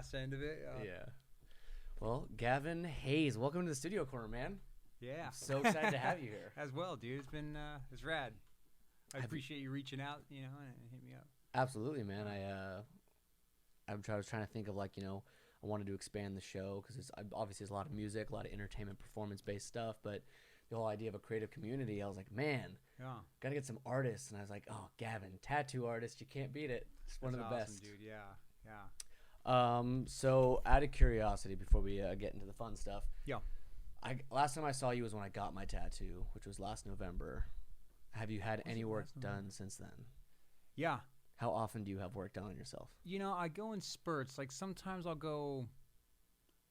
ass end of it. Yeah. Well, Gavin Hayes, welcome to the studio corner, man. Yeah. I'm so excited to have you here. As well, dude. It's been it's rad. I appreciate you reaching out, and hit me up. Absolutely, man. I was trying to think of I wanted to expand the show because obviously there's a lot of music, a lot of entertainment, performance-based stuff, but the whole idea of a creative community, I was like, man, gotta get some artists, and I was like, oh, Gavin, tattoo artist, you can't beat it. It's one of the best, dude. Yeah. So out of curiosity, before we get into the fun stuff, last time I saw you was when I got my tattoo, which was last November. Have you had any work done since then? Yeah. How often do you have work done on yourself? I go in spurts. Like sometimes I'll go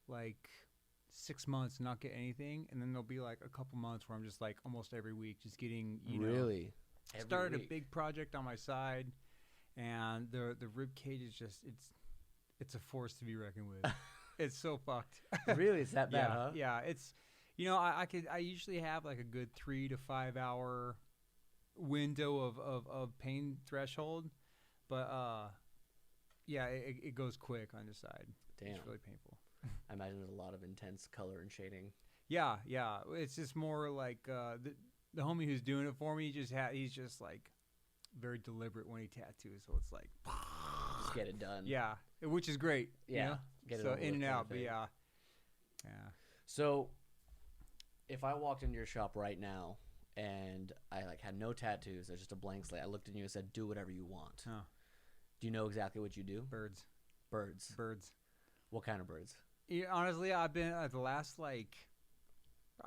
like 6 months and not get anything, and then there'll be like a couple months where I'm just like almost every week just getting really. Started a big project on my side, and the rib cage is just it's a force to be reckoned with. It's so fucked. Really, it's that bad, huh? Yeah, it's I usually have like a good 3 to 5 hour window of pain threshold, but it goes quick on the side. Damn. It's really painful. I imagine there's a lot of intense color and shading. Yeah, it's just more like the homie who's doing it for me he's just like very deliberate when he tattoos, so it's like just get it done. Yeah, which is great. Yeah, get it so over in and with out, but thing. yeah. So if I walked into your shop right now and I had no tattoos, there's just a blank slate, I looked at you and said, do whatever you want. Oh. Do you know exactly what you do? Birds. What kind of birds? Yeah, honestly, I've been the last I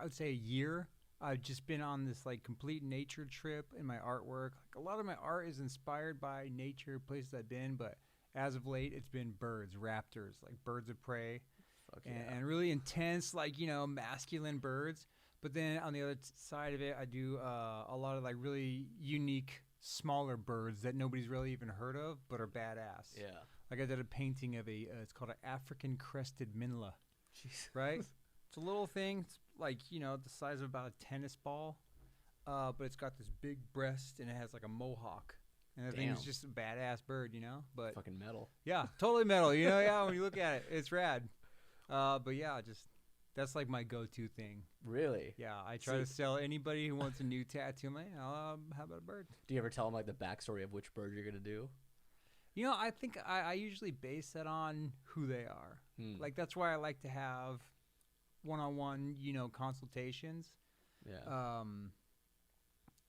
would say a year. I've just been on this complete nature trip in my artwork. Like a lot of my art is inspired by nature, places I've been, but as of late, it's been birds, raptors, like birds of prey, and really intense, masculine birds. But then on the other side of it, I do a lot of really unique, smaller birds that nobody's really even heard of, but are badass. Yeah. Like I did a painting of it's called an African crested minla. Jeez. Right? It's a little thing. It's the size of about a tennis ball, but it's got this big breast and it has like a mohawk. And the thing is just a badass bird, But fucking metal. Yeah, totally metal. Yeah, when you look at it, it's rad. But yeah, that's like my go-to thing. Really? Yeah, I try to sell anybody who wants a new tattoo. I'm like, how about a bird? Do you ever tell them the backstory of which bird you're gonna do? I think I usually base that on who they are. That's why I like to have one-on-one, consultations. Yeah.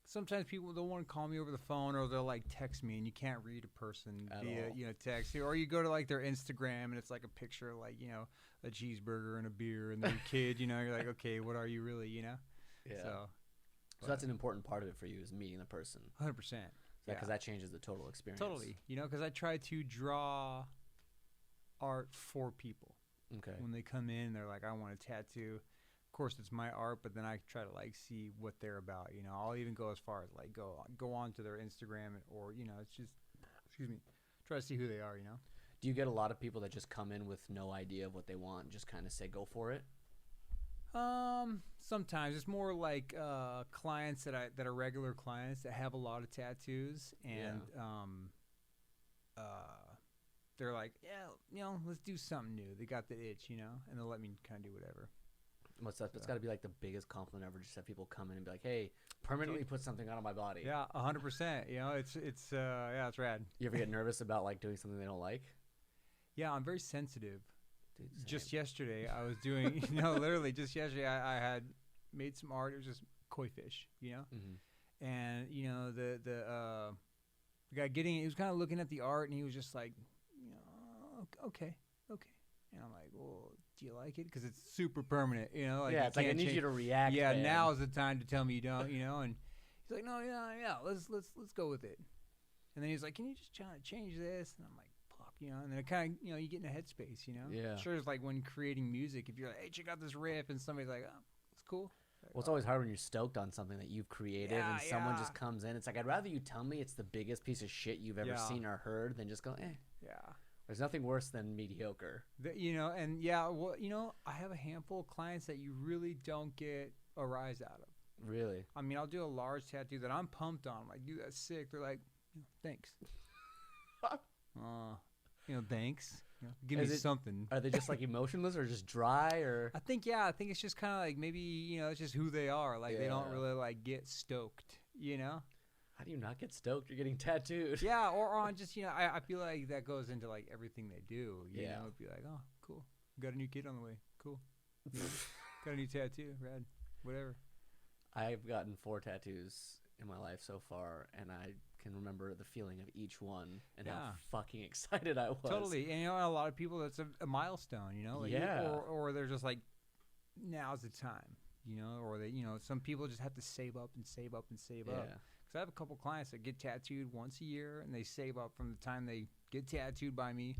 Sometimes people they'll want to call me over the phone, or they'll text me, and you can't read a person via text. Or you go to their Instagram, and it's a picture of a cheeseburger and a beer and their kid. You're like, okay, what are you really? Yeah. So that's an important part of it for you, is meeting the person. 100%. Because that changes the total experience. Totally. Because I try to draw art for people. Okay. When they come in, they're like, I want a tattoo. Of course, it's my art, but then I try to see what they're about. I'll even go as far as go on to their Instagram, or it's just, try to see who they are. Do you get a lot of people that just come in with no idea of what they want and just kind of say go for it? Sometimes it's more like clients that are regular clients that have a lot of tattoos, and they're like, let's do something new. They got the itch, and they'll let me kind of do whatever. What's that? It's got to be the biggest compliment ever. Just have people come in and be like, "Hey, permanently put something on my body." Yeah, 100%. It's rad. You ever get nervous about doing something they don't like? Yeah, I'm very sensitive. Dude, just yesterday, I was doing, literally just yesterday, I had made some art. It was just koi fish, Mm-hmm. And the guy he was kind of looking at the art, and he was just like, okay. And I'm like, well, do you like it? Because it's super permanent, it's I need you to react. Yeah, man. now is the time to tell me you don't, And he's like, no, yeah, let's go with it. And then he's like, can you just change this? And I'm like, fuck, And then it kind of, you get in a headspace, Yeah. Sure, it's like when creating music, if you're like, hey, check out this riff, and somebody's like, oh, it's cool. Well, it's always hard when you're stoked on something that you've created and someone just comes in. It's like, I'd rather you tell me it's the biggest piece of shit you've ever seen or heard than just go, eh. Yeah. There's nothing worse than mediocre. I have a handful of clients that you really don't get a rise out of. Really? I mean, I'll do a large tattoo that I'm pumped on. I'm like, dude, that's sick. They're like, thanks. Thanks. give Is me it- something. Are they just like emotionless or just dry or? I think it's just kind of like maybe it's just who they are. Like they don't Yeah. really like get stoked. How do you not get stoked? You're getting tattooed. Yeah, or on just I feel like that goes into like everything they do. You Yeah. know, it'd be like, oh, cool, got a new kid on the way. Cool, you know, got a new tattoo. Rad, whatever. I've gotten 4 tattoos in my life so far, and I can remember the feeling of each one and how Yeah. fucking excited I was. Totally, and a lot of people that's a milestone. Like, Yeah. or they're just like, now's the time. Or they some people just have to save up and save up and save up. Yeah. Because I have a couple clients that get tattooed once a year, and they save up from the time they get tattooed by me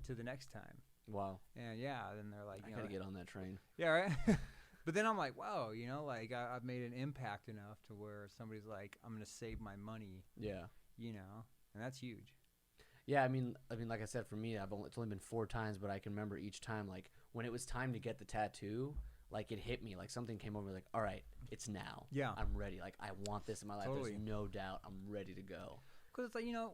to the next time. Wow. And then they're like, I gotta get on that train. yeah, right. But then I'm like, wow, like I've made an impact enough to where somebody's like, I'm gonna save my money, Yeah. and that's huge. Yeah, I mean, like I said, for me, it's only been 4 times, but I can remember each time, like when it was time to get the tattoo, like it hit me, like something came over, like, all right, it's now. Yeah. I'm ready. Like I want this in my life. Totally. There's no doubt. I'm ready to go. Because it's like you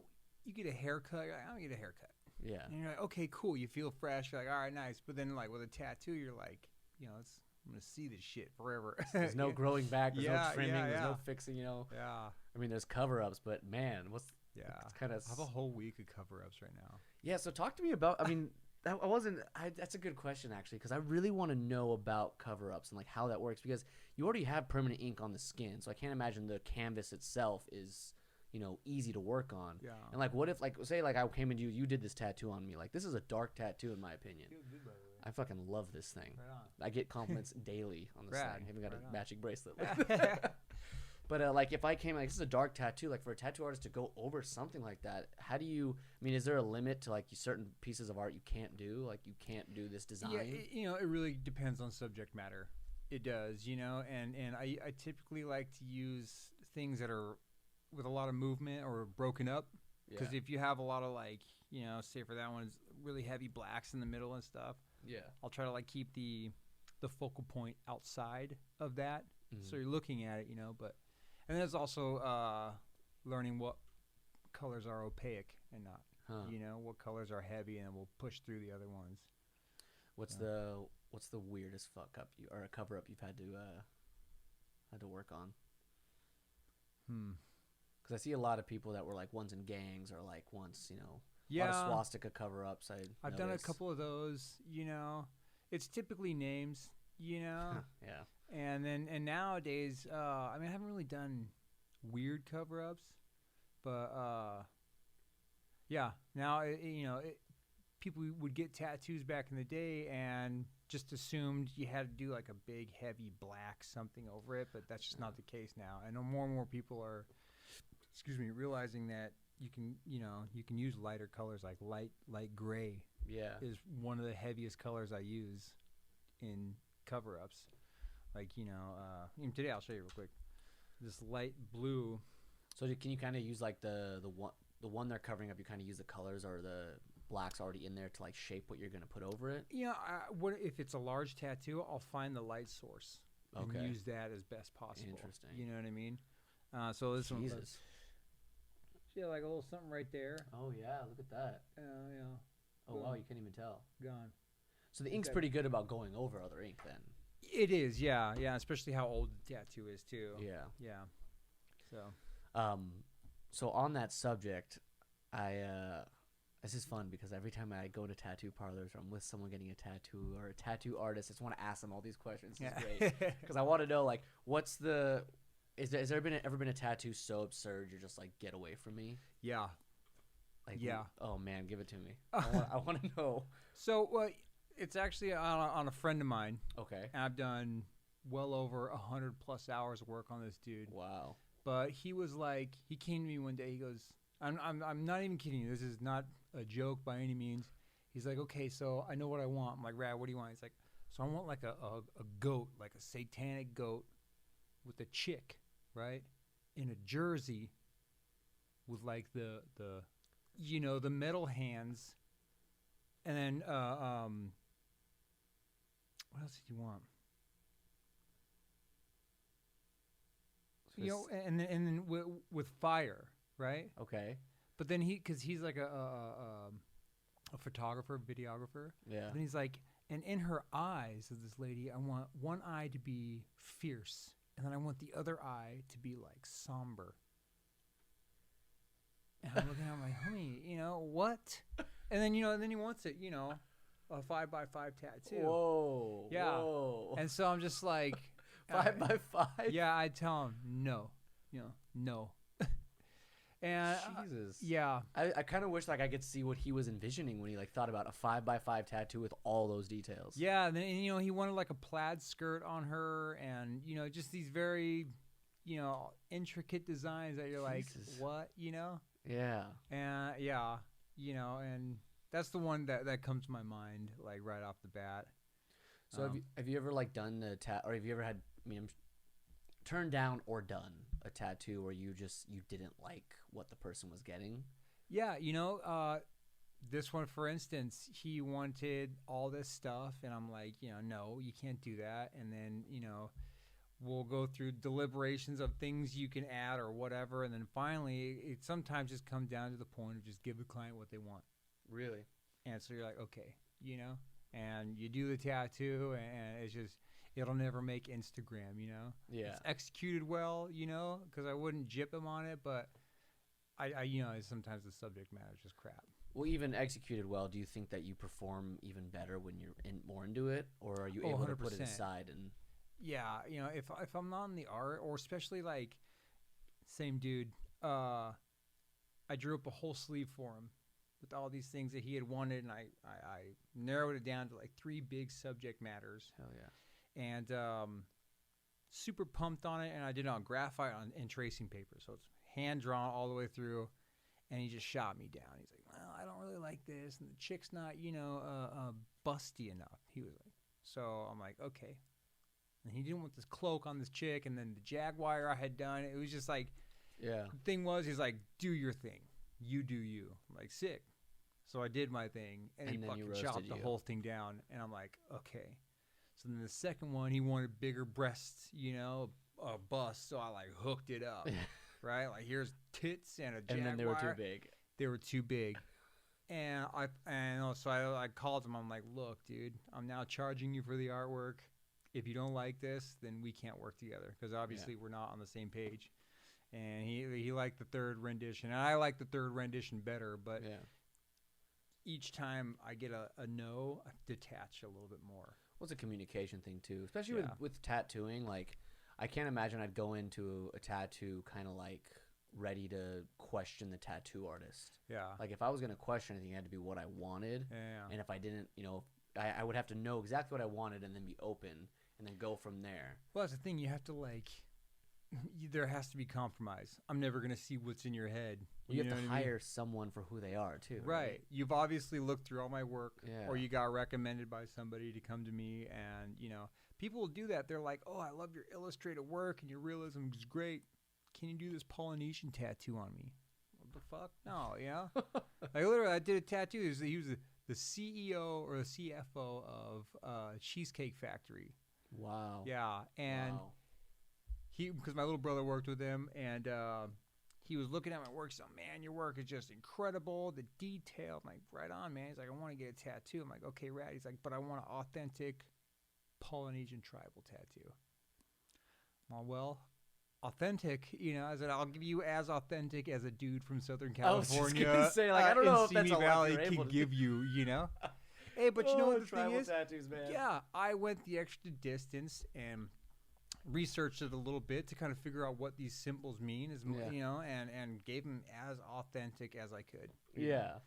get a haircut, you're like, I don't get a haircut, Yeah. and you're like, okay, cool, you feel fresh, you're like, all right, nice. But then like with a tattoo, you're like, I'm gonna see this shit forever. There's no growing back. There's Yeah, no trimming. yeah, There's no yeah. fixing. Yeah, I mean, there's cover-ups, but man, yeah. it's kind of. I have a whole week of cover-ups right now. Yeah. So talk to me about. I mean, that's a good question actually, because I really want to know about cover-ups and like how that works, because you already have permanent ink on the skin, so I can't imagine the canvas itself is easy to work on. Yeah. And like, what if like say like I came into you did this tattoo on me, like this is a dark tattoo in my opinion. Feels good, by the way. I fucking love this thing. Right on. I get compliments daily on this Rad. thing. I even got Right a on. matching bracelet. But like if I came like this is a dark tattoo, like for a tattoo artist to go over something like that, how do you? I mean, is there a limit to like certain pieces of art you can't do? Like you can't do this design. Yeah, it really depends on subject matter. It does, and I typically like to use things that are with a lot of movement or broken up, because if you have a lot of like, say for that one, it's really heavy blacks in the middle and stuff, Yeah. I'll try to like keep the focal point outside of that, so you're looking at it, but and then there's also learning what colors are opaque and not, what colors are heavy, and we'll push through the other ones. What's the weirdest fuck up or a cover up you've had to work on? Because I see a lot of people that were like ones in gangs or like once, a lot of swastika cover ups. I've done a couple of those, it's typically names, Yeah. and nowadays, I haven't really done weird cover ups, but now people would get tattoos back in the day and just assumed you had to do like a big heavy black something over it, but that's just not the case now. I know more and more people are realizing that you can use lighter colors, like light gray Yeah. is one of the heaviest colors I use in cover ups. Like, even today I'll show you real quick. This light blue. So can you kind of use like the one they're covering up? You kind of use the colors or the blacks already in there to like shape what you're gonna put over it. What if it's a large tattoo? I'll find the light source and Okay. use that as best possible. Interesting. You know what I mean? So this one, Jesus. yeah, like a little something right there. Oh yeah, look at that. Oh wow, you can't even tell. Gone. So the ink's Okay. pretty good about going over other ink then. It is, yeah, especially how old the tattoo is too. Yeah. So So on that subject, this is fun because every time I go to tattoo parlors or I'm with someone getting a tattoo or a tattoo artist, I just want to ask them all these questions. This is great because I want to know like has there ever been a tattoo so absurd you're just like, get away from me? yeah. Like, Yeah. Oh man, give it to me. I want to know. So it's actually on a friend of mine, Okay. and I've done well over 100+ hours of work on this dude. Wow. But he was like, he came to me one day. He goes, I'm not even kidding you. This is not a joke by any means. He's like, okay, so I know what I want. I'm like, Rad, what do you want? He's like, so I want like a goat, like a satanic goat with a chick, right, in a jersey with like the metal hands, and then what else did you want? And then with fire, right? Okay. But then because he's like a photographer, videographer. Yeah. And he's like, and in her eyes of this lady, I want one eye to be fierce, and then I want the other eye to be like somber. And I'm looking at him like, homie, what? And then, and then he wants it, a 5x5 tattoo. Whoa. Yeah. Whoa. And so I'm just like, 5x5. yeah, I tell him no, no. And Jesus. yeah, I kind of wish like I could see what he was envisioning when he like thought about a 5x5 tattoo with all those details. yeah. And then he wanted like a plaid skirt on her, and just these very, intricate designs that you're like, Jesus. what, Yeah. And yeah, and that's the one that comes to my mind like right off the bat. So have you ever like done a or have you ever had turned down or done a tattoo where you didn't like what the person was getting? Yeah, this one, for instance, he wanted all this stuff, and I'm like, no, you can't do that. And then, we'll go through deliberations of things you can add or whatever. And then finally, it sometimes just comes down to the point of just give the client what they want. Really? And so you're like, okay, and you do the tattoo, and it's just, it'll never make Instagram, Yeah. It's executed well, because I wouldn't jip him on it, but I sometimes the subject matter is just crap. Well, even executed well, do you think that you perform even better when you're more into it, or are you able to put it 100%. aside and? Yeah, if I'm not in the art, or especially like, same dude, I drew up a whole sleeve for him with all these things that he had wanted, and I narrowed it down to like 3 big subject matters. Hell yeah. And super pumped on it, and I did it on graphite and tracing paper, so it's hand drawn all the way through. And he just shot me down. He's like, well, I don't really like this, and the chick's not busty enough. He was like, so I'm like, okay. And he didn't want this cloak on this chick, and then the jaguar I had done, it was just like, yeah. the thing was, he's like, do your thing, you do you. I'm like, sick. So I did my thing, and he then fucking you roasted chopped the you. whole thing down, and I'm like, okay. So then the second one, he wanted bigger breasts, a bust, so I like hooked it up, right? Like, here's tits and a jaguar. And then they were too big. They were too big. And so I called him. I'm like, look, dude, I'm now charging you for the artwork. If you don't like this, then we can't work together, because obviously we're not on the same page. And he liked the third rendition, and I like the third rendition better, but each time I get a no, I detach a little bit more. Well, it's a communication thing too, especially with tattooing. Like, I can't imagine I'd go into a tattoo kind of like ready to question the tattoo artist. Yeah. Like, if I was going to question anything, it had to be what I wanted. Yeah. And if I didn't, I would have to know exactly what I wanted and then be open and then go from there. Well, that's the thing. You have to there has to be compromise. I'm never going to see what's in your head. You have to hire someone for who they are too. Right. You've obviously looked through all my work, Yeah. or you got recommended by somebody to come to me, and people will do that. They're like, "Oh, I love your illustrated work, and your realism is great. Can you do this Polynesian tattoo on me?" What the fuck? No, Like, literally, I did a tattoo. He was the CEO or the CFO of Cheesecake Factory. Wow. Yeah, and because my little brother worked with him, and he was looking at my work. So, man, your work is just incredible. The detail, I'm like, right on, man. He's like, I want to get a tattoo. I'm like, okay, rad. He's like, but I want an authentic Polynesian tribal tattoo. Well, authentic, I said, I'll give you as authentic as a dude from Southern California. I was just gonna say, like, I don't know if that's a lot Valley you're able can to give you, Hey, but you know what the thing is? Tattoos, man. Yeah, I went the extra distance and researched it a little bit to kind of figure out what these symbols mean, and gave them as authentic as I could. Yeah.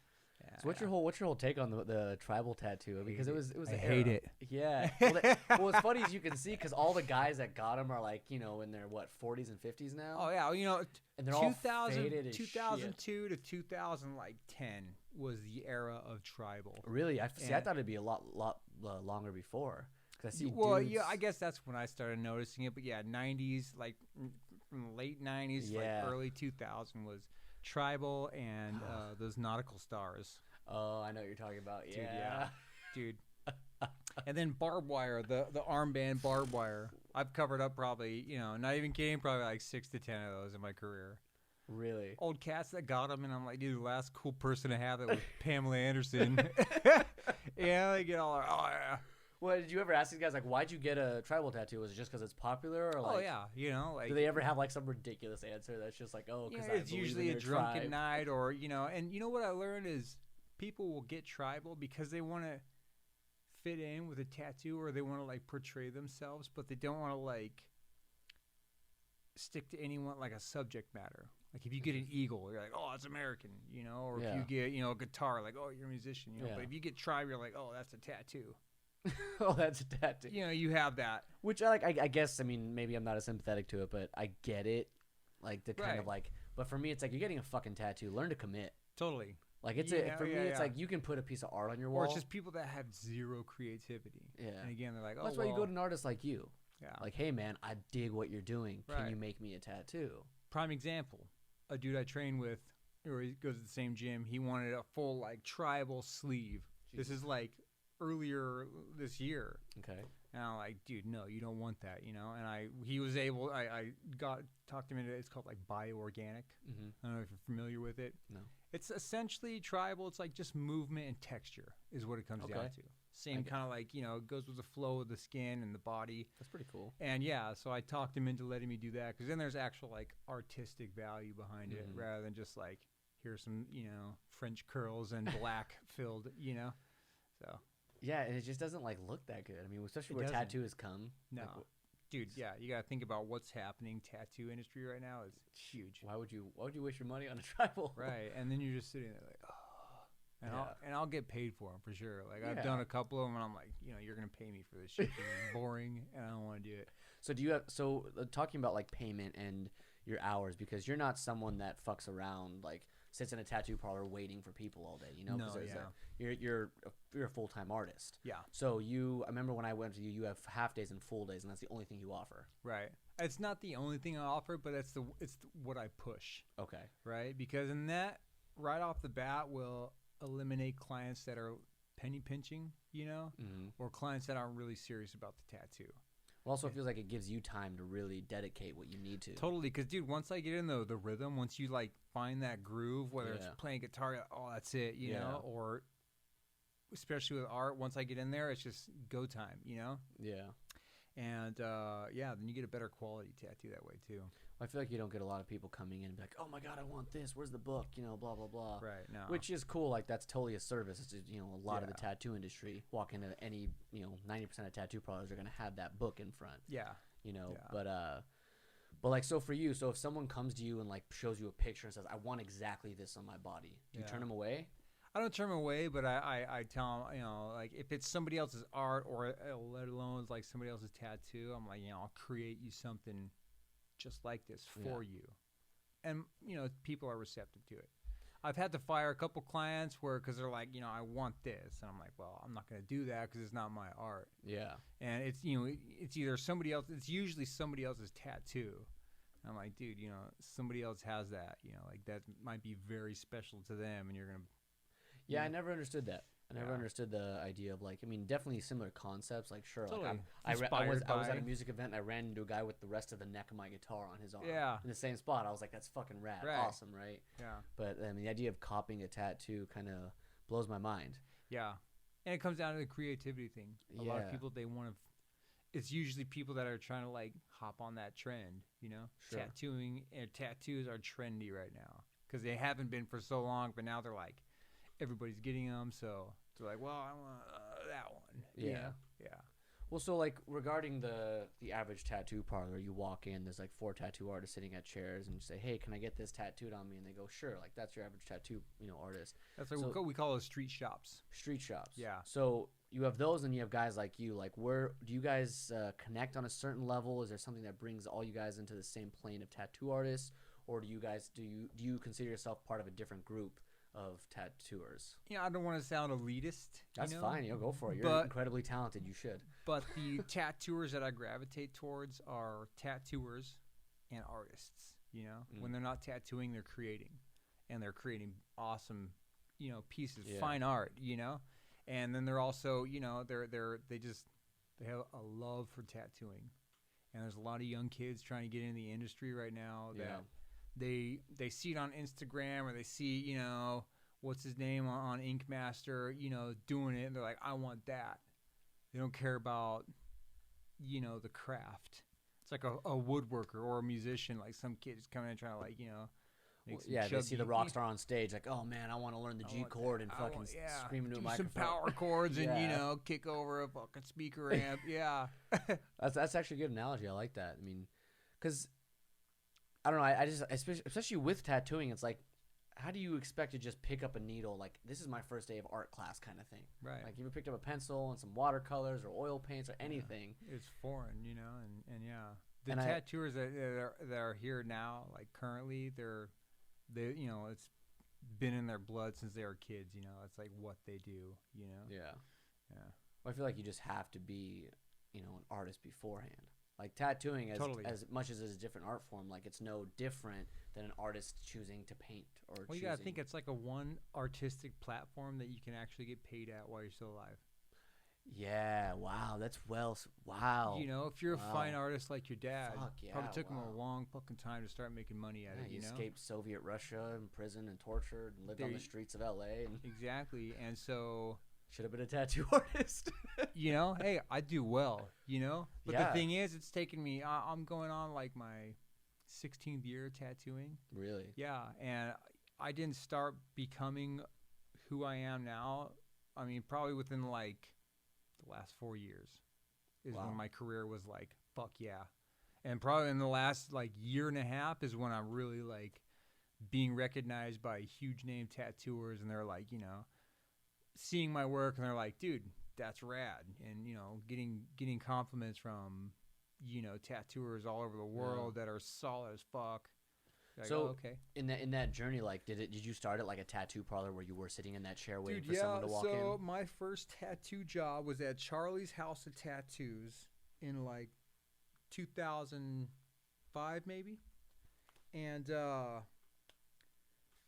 So what's your whole take on the tribal tattoo? Because it was I hate it. Yeah. Well, what's funny is you can see because all the guys that got them are like in their 40s and 50s now. Oh yeah, and they're all faded as 2002 to 2010 was the era of tribal. Really? I thought it'd be a lot longer before. I see dudes. Yeah, I guess that's when I started noticing it. But yeah, 90s, like from the late 90s, like early 2000 was tribal and those nautical stars. Oh, I know what you're talking about. Dude. And then barbed wire, the armband barbed wire. I've covered up probably, not even kidding, probably like 6 to 10 of those in my career. Really? Old cats that got them, and I'm like, dude, the last cool person to have it was Pamela Anderson. Yeah, they get all like, oh yeah. Well, did you ever ask these guys like, why'd you get a tribal tattoo? Was it just because it's popular, or like? Oh yeah, you know, like. Do they ever have like some ridiculous answer that's just like, oh, because it's usually a drunken night, or and you know what I learned is people will get tribal because they want to fit in with a tattoo, or they want to like portray themselves, but they don't want to like stick to anyone like a subject matter. Like if you get an eagle, you're like, oh, it's American, you know, or if you get, you know, a guitar, like, oh, you're a musician, you know. But if you get tribe, you're like, oh, that's a tattoo. Oh, that's a tattoo. You know, you have that. Which I guess, I mean, maybe I'm not as sympathetic to it, but I get it. Like the kind of like, but for me, it's like you're getting a fucking tattoo. Learn to commit. Totally. Like it's for me, it's like you can put a piece of art on your wall. Or it's just people that have zero creativity. Yeah. And again, they're like, oh, that's why you go to an artist like you. Yeah. Like, hey man, I dig what you're doing. Can you make me a tattoo? Prime example, a dude I train with, or he goes to the same gym. He wanted a full like tribal sleeve. Jeez. This is like earlier this year. Okay. And I'm like, dude, no, you don't want that, you know. And he was able. I talked him into. It's called like bioorganic. Mm-hmm. I don't know if you're familiar with it. No. It's essentially tribal. It's like just movement and texture is what it comes down to. Same kind of like, you know, it goes with the flow of the skin and the body. That's pretty cool. And yeah, so I talked him into letting me do that because then there's actual like artistic value behind it rather than just like here's some, you know, French curls and black filled, you know. So yeah, and it just doesn't like look that good. I mean, especially where tattoos come. No. Like, dude, yeah, you gotta think about what's happening. Tattoo industry right now is huge. Why would you waste your money on a tribal? Right, and then you're just sitting there like, oh. And I'll get paid for them for sure. Like I've done a couple of them, and I'm like, you know, you're gonna pay me for this shit. It's boring, and I don't want to do it. So do you have? So talking about like payment and your hours, because you're not someone that fucks around, like sits in a tattoo parlor waiting for people all day. You know, you're a full-time artist. Yeah. So I remember when I went to you have half days and full days, and that's the only thing you offer. Right. It's not the only thing I offer, but it's what I push. Okay. Right, because in that right off the bat will eliminate clients that are penny pinching, you know, or clients that aren't really serious about the tattoo. It also feels like it gives you time to really dedicate what you need to. Totally, because dude, once I get in the rhythm, once you like find that groove, whether it's playing guitar, oh that's it, you know, or especially with art, once I get in there, it's just go time, you know. Yeah. And then you get a better quality tattoo that way too. I feel like you don't get a lot of people coming in and be like, oh my god, I want this. Where's the book? You know, blah blah blah. Right. No. Which is cool. Like that's totally a service. It's just, you know, a lot of the tattoo industry. Walk into any, you know, 90% of tattoo parlors are gonna have that book in front. Yeah. You know, but like so for you, so if someone comes to you and like shows you a picture and says, I want exactly this on my body, do you turn them away? I don't turn them away, but I tell them, you know, like if it's somebody else's art or let alone like somebody else's tattoo, I'm like, you know, I'll create you something just like this for you. And, you know, people are receptive to it. I've had to fire a couple clients because they're like, you know, I want this. And I'm like, well, I'm not going to do that because it's not my art. Yeah. And it's, you know, it's either somebody else, it's usually somebody else's tattoo. And I'm like, dude, you know, somebody else has that, you know, like that might be very special to them and you're going to. Yeah, I never understood that. I never understood the idea of like, I mean, definitely similar concepts. Like, sure, totally. like I was at a music event and I ran into a guy with the rest of the neck of my guitar on his arm. Yeah. In the same spot. I was like, that's fucking rad. Awesome, right? Yeah. But I mean, the idea of copying a tattoo kind of blows my mind. Yeah. And it comes down to the creativity thing. A lot of people, they want to. It's usually people that are trying to like hop on that trend, you know? Sure. Tattoos are trendy right now because they haven't been for so long, but now they're like, everybody's getting them, so they're like, well, I want that one. Yeah. You know? Yeah. Well, so like regarding the average tattoo parlor, you walk in, there's like 4 tattoo artists sitting at chairs, and you say, hey, can I get this tattooed on me? And they go, sure. Like that's your average tattoo, you know, artist. That's like we call those street shops. Street shops. Yeah. So you have those, and you have guys like you. Like, where do you guys connect on a certain level? Is there something that brings all you guys into the same plane of tattoo artists, or do you consider yourself part of a different group of tattooers? I don't want to sound elitist. That's fine. You'll go for it. You're incredibly talented. You should. But the tattooers that I gravitate towards are tattooers and artists. You know, when they're not tattooing, they're creating, and they're creating awesome, you know, pieces, fine art. You know, and then they're also, you know, they have a love for tattooing, and there's a lot of young kids trying to get in the industry right now that they see it on Instagram or they see, what's his name on Ink Master, doing it, and they're like, I want that. They don't care about, the craft. It's like a woodworker or a musician, like some kid is coming in trying to make some Yeah, they see the chubby- rock star on stage, like, oh man, I want to learn the I G want chord that. and I fucking want- scream into a do microphone. some power chords and Yeah. kick over a fucking speaker amp. Yeah. That's actually a good analogy. I like that. I mean, because I don't know. I just especially with tattooing, it's like, how do you expect to just pick up a needle? Like, this is my first day of art class kind of thing. Right. Like, you ever picked up a pencil and some watercolors or oil paints or anything? It's foreign, and yeah. The And tattooers that are here now, like currently, it's been in their blood since they were kids. It's like what they do. Yeah. Yeah. Well, I feel like you just have to be, an artist beforehand. Like tattooing, Totally. as much as it's a different art form, like it's no different than an artist choosing to paint or Well, you gotta think it's like a one artistic platform that you can actually get paid at while you're still alive. Yeah, wow, wow. If you're a Wow. fine artist like your dad, Fuck yeah, probably took him wow. a long fucking time to start making money at Yeah, it. he escaped Soviet Russia and prison and tortured and lived on There the streets of LA and Exactly, and so. should have been a tattoo artist. Hey, I do well, But Yeah. the thing is, it's taken me, I'm going on like my 16th year tattooing. Really? Yeah, and I didn't start becoming who I am now. I mean, probably within like the last 4 years is Wow. when my career was like, fuck yeah. And probably in the last like year and a half is when I'm really like being recognized by huge name tattooers, and they're like, seeing my work, and they're like, dude, that's rad. And getting compliments from tattooers all over the world that are solid as fuck. Like, So, oh, okay, In that journey, like, did you start at like a tattoo parlor where you were sitting in that chair waiting dude, for someone to walk so in? my first tattoo job was at Charlie's House of Tattoos in like 2005 maybe, and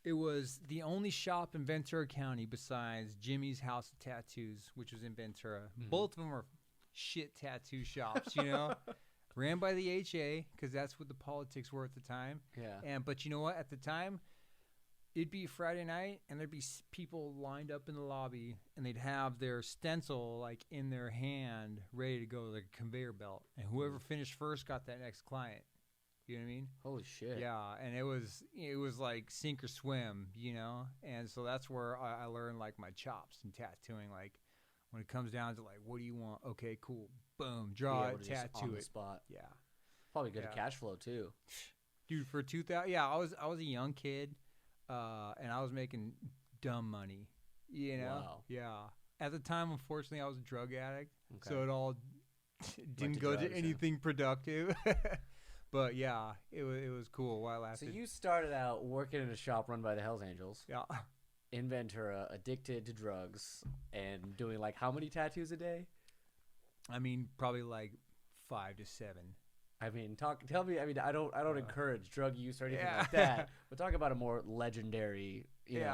it was the only shop in Ventura County besides Jimmy's House of Tattoos, which was in Ventura. Mhm. Both of them were shit tattoo shops, ran by the HA because that's what the politics were at the time. Yeah. But you know what? At the time, it'd be Friday night, and there'd be people lined up in the lobby, and they'd have their stencil like in their hand, ready to go, like a conveyor belt. And whoever finished first got that next client. You know what I mean? Holy shit. Yeah, and it was like sink or swim, And so that's where I learned like my chops in tattooing. Like when it comes down to like, what do you want? Okay, cool. Boom, draw it, tattoo on the it. spot. Yeah, Probably good at Yeah. cash flow too. dude. For 2000, yeah, I was a young kid, and I was making dumb money. Wow. Yeah. At the time, unfortunately, I was a drug addict, Okay. so it all didn't to go drugs, to yeah. anything productive. But yeah, it was cool while it So lasted. you started out working in a shop run by the Hells Angels Yeah. in Ventura, addicted to drugs, and doing like how many tattoos a day? I mean, probably like 5 to 7. I mean, tell me. I mean, I don't Yeah. encourage drug use or anything Yeah. like that. But talk about a more legendary,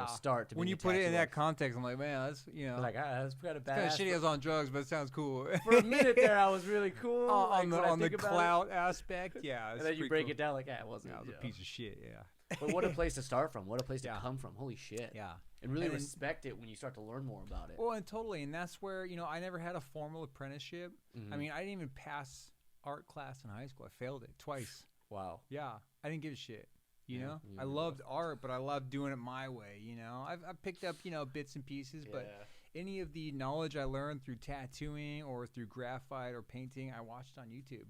start to When being you a put it in tattoo that artist. context, I'm like, man, that's Like, that's kind of kind of badass. shitty. I was on drugs, but it sounds cool. For a minute there, I was really cool. like, on when I the think about it. clout aspect, yeah. And then you break it down like, it wasn't. Yeah, it was a piece of shit. Yeah. But what a place to start from. What a place to Yeah. come from. Holy shit. Yeah. And really And then- respect it when you start to learn more about it. Well, and totally, and that's where I never had a formal apprenticeship. Mhm. I mean, I didn't even pass art class in high school. I failed it twice. Wow. Yeah, I didn't give a shit. Yeah, you I were loved art, but I loved doing it my way. I've picked up bits and pieces, but any of the knowledge I learned through tattooing or through graphite or painting, I watched on YouTube.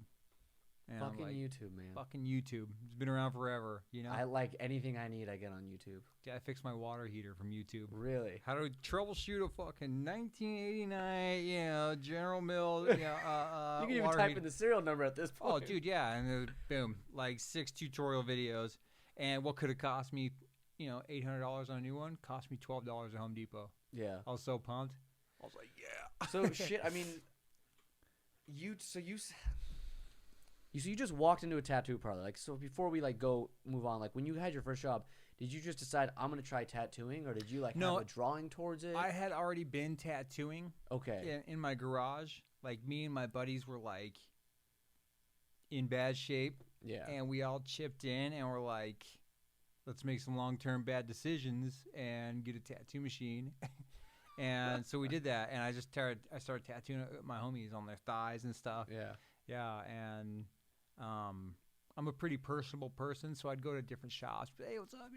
And I'm Fucking like, YouTube, man. fucking YouTube. It's been around forever. I like anything I need, I get on YouTube. Yeah, I fixed my water heater from YouTube. Really? How to troubleshoot a fucking 1989, General Mills, You can even water type heater. in the serial number at this point. Oh, dude, yeah, and then, boom, like 6 tutorial videos, and what could have cost me, $800 on a new one, cost me $12 at Home Depot. Yeah. I was so pumped. I was like, yeah. So shit. I mean, you just walked into a tattoo parlor. Like, so before we like go move on, like when you had your first job, did you just decide I'm gonna try tattooing, or did you like No, have a drawing towards it? I had already been tattooing Okay. in my garage. Like, me and my buddies were like in bad shape, Yeah. and we all chipped in, and we're like, let's make some long-term bad decisions and get a tattoo machine. And so we did that, and I started tattooing my homies on their thighs and stuff. Yeah. Yeah, and I'm a pretty personable person, so I'd go to different shops. But, hey, what's up?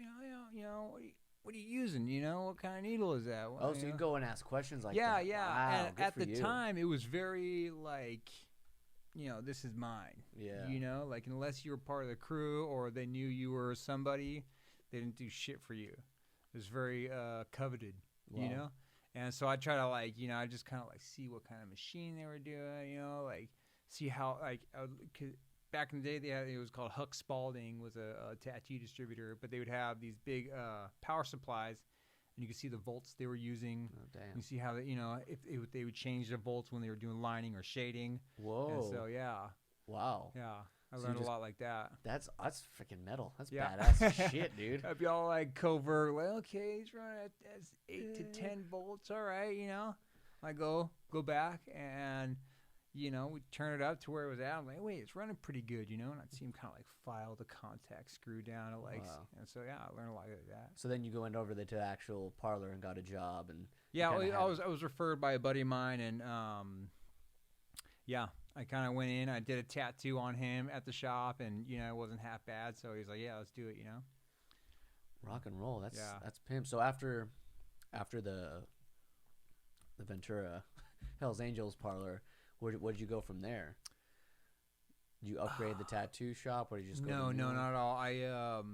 What are you using? What kind of needle is that? Oh, so you go and ask questions like yeah, that. yeah. Wow, And good at for the you. time, it was very like, this is mine. Yeah. Like unless you were part of the crew or they knew you were somebody, they didn't do shit for you. It was very coveted, Wow. And so I try to I just kind of like see what kind of machine they were doing, like see how back in the day it was called Huck Spalding was a tattoo distributor, but they would have these big power supplies, and you could see the volts they were using. Oh, damn. You see how if they would change the volts when they were doing lining or shading. Whoa. And so Wow. I So learned a lot like that. That's freaking metal. That's Yeah. badass shit, dude. I'd be all like covert, like, okay, he's running at 8 to 10 volts, all right, I go back and, we turn it up to where it was at. I'm like, wait, it's running pretty good, and I'd see him kind of like file the contact screw down. Wow. And so, I learned a lot like that. So then you go over there to the actual parlor and got a job, and Yeah, kinda I was referred by a buddy of mine, and, I kind of went in. I did a tattoo on him at the shop, and it wasn't half bad. So he's like, "Yeah, let's do it." rock and roll. That's Yeah. that's pimp. So after the Ventura Hell's Angels parlor, where did you go from there? Did you upgrade the tattoo shop, or did you just go? No, to the new one? not at all.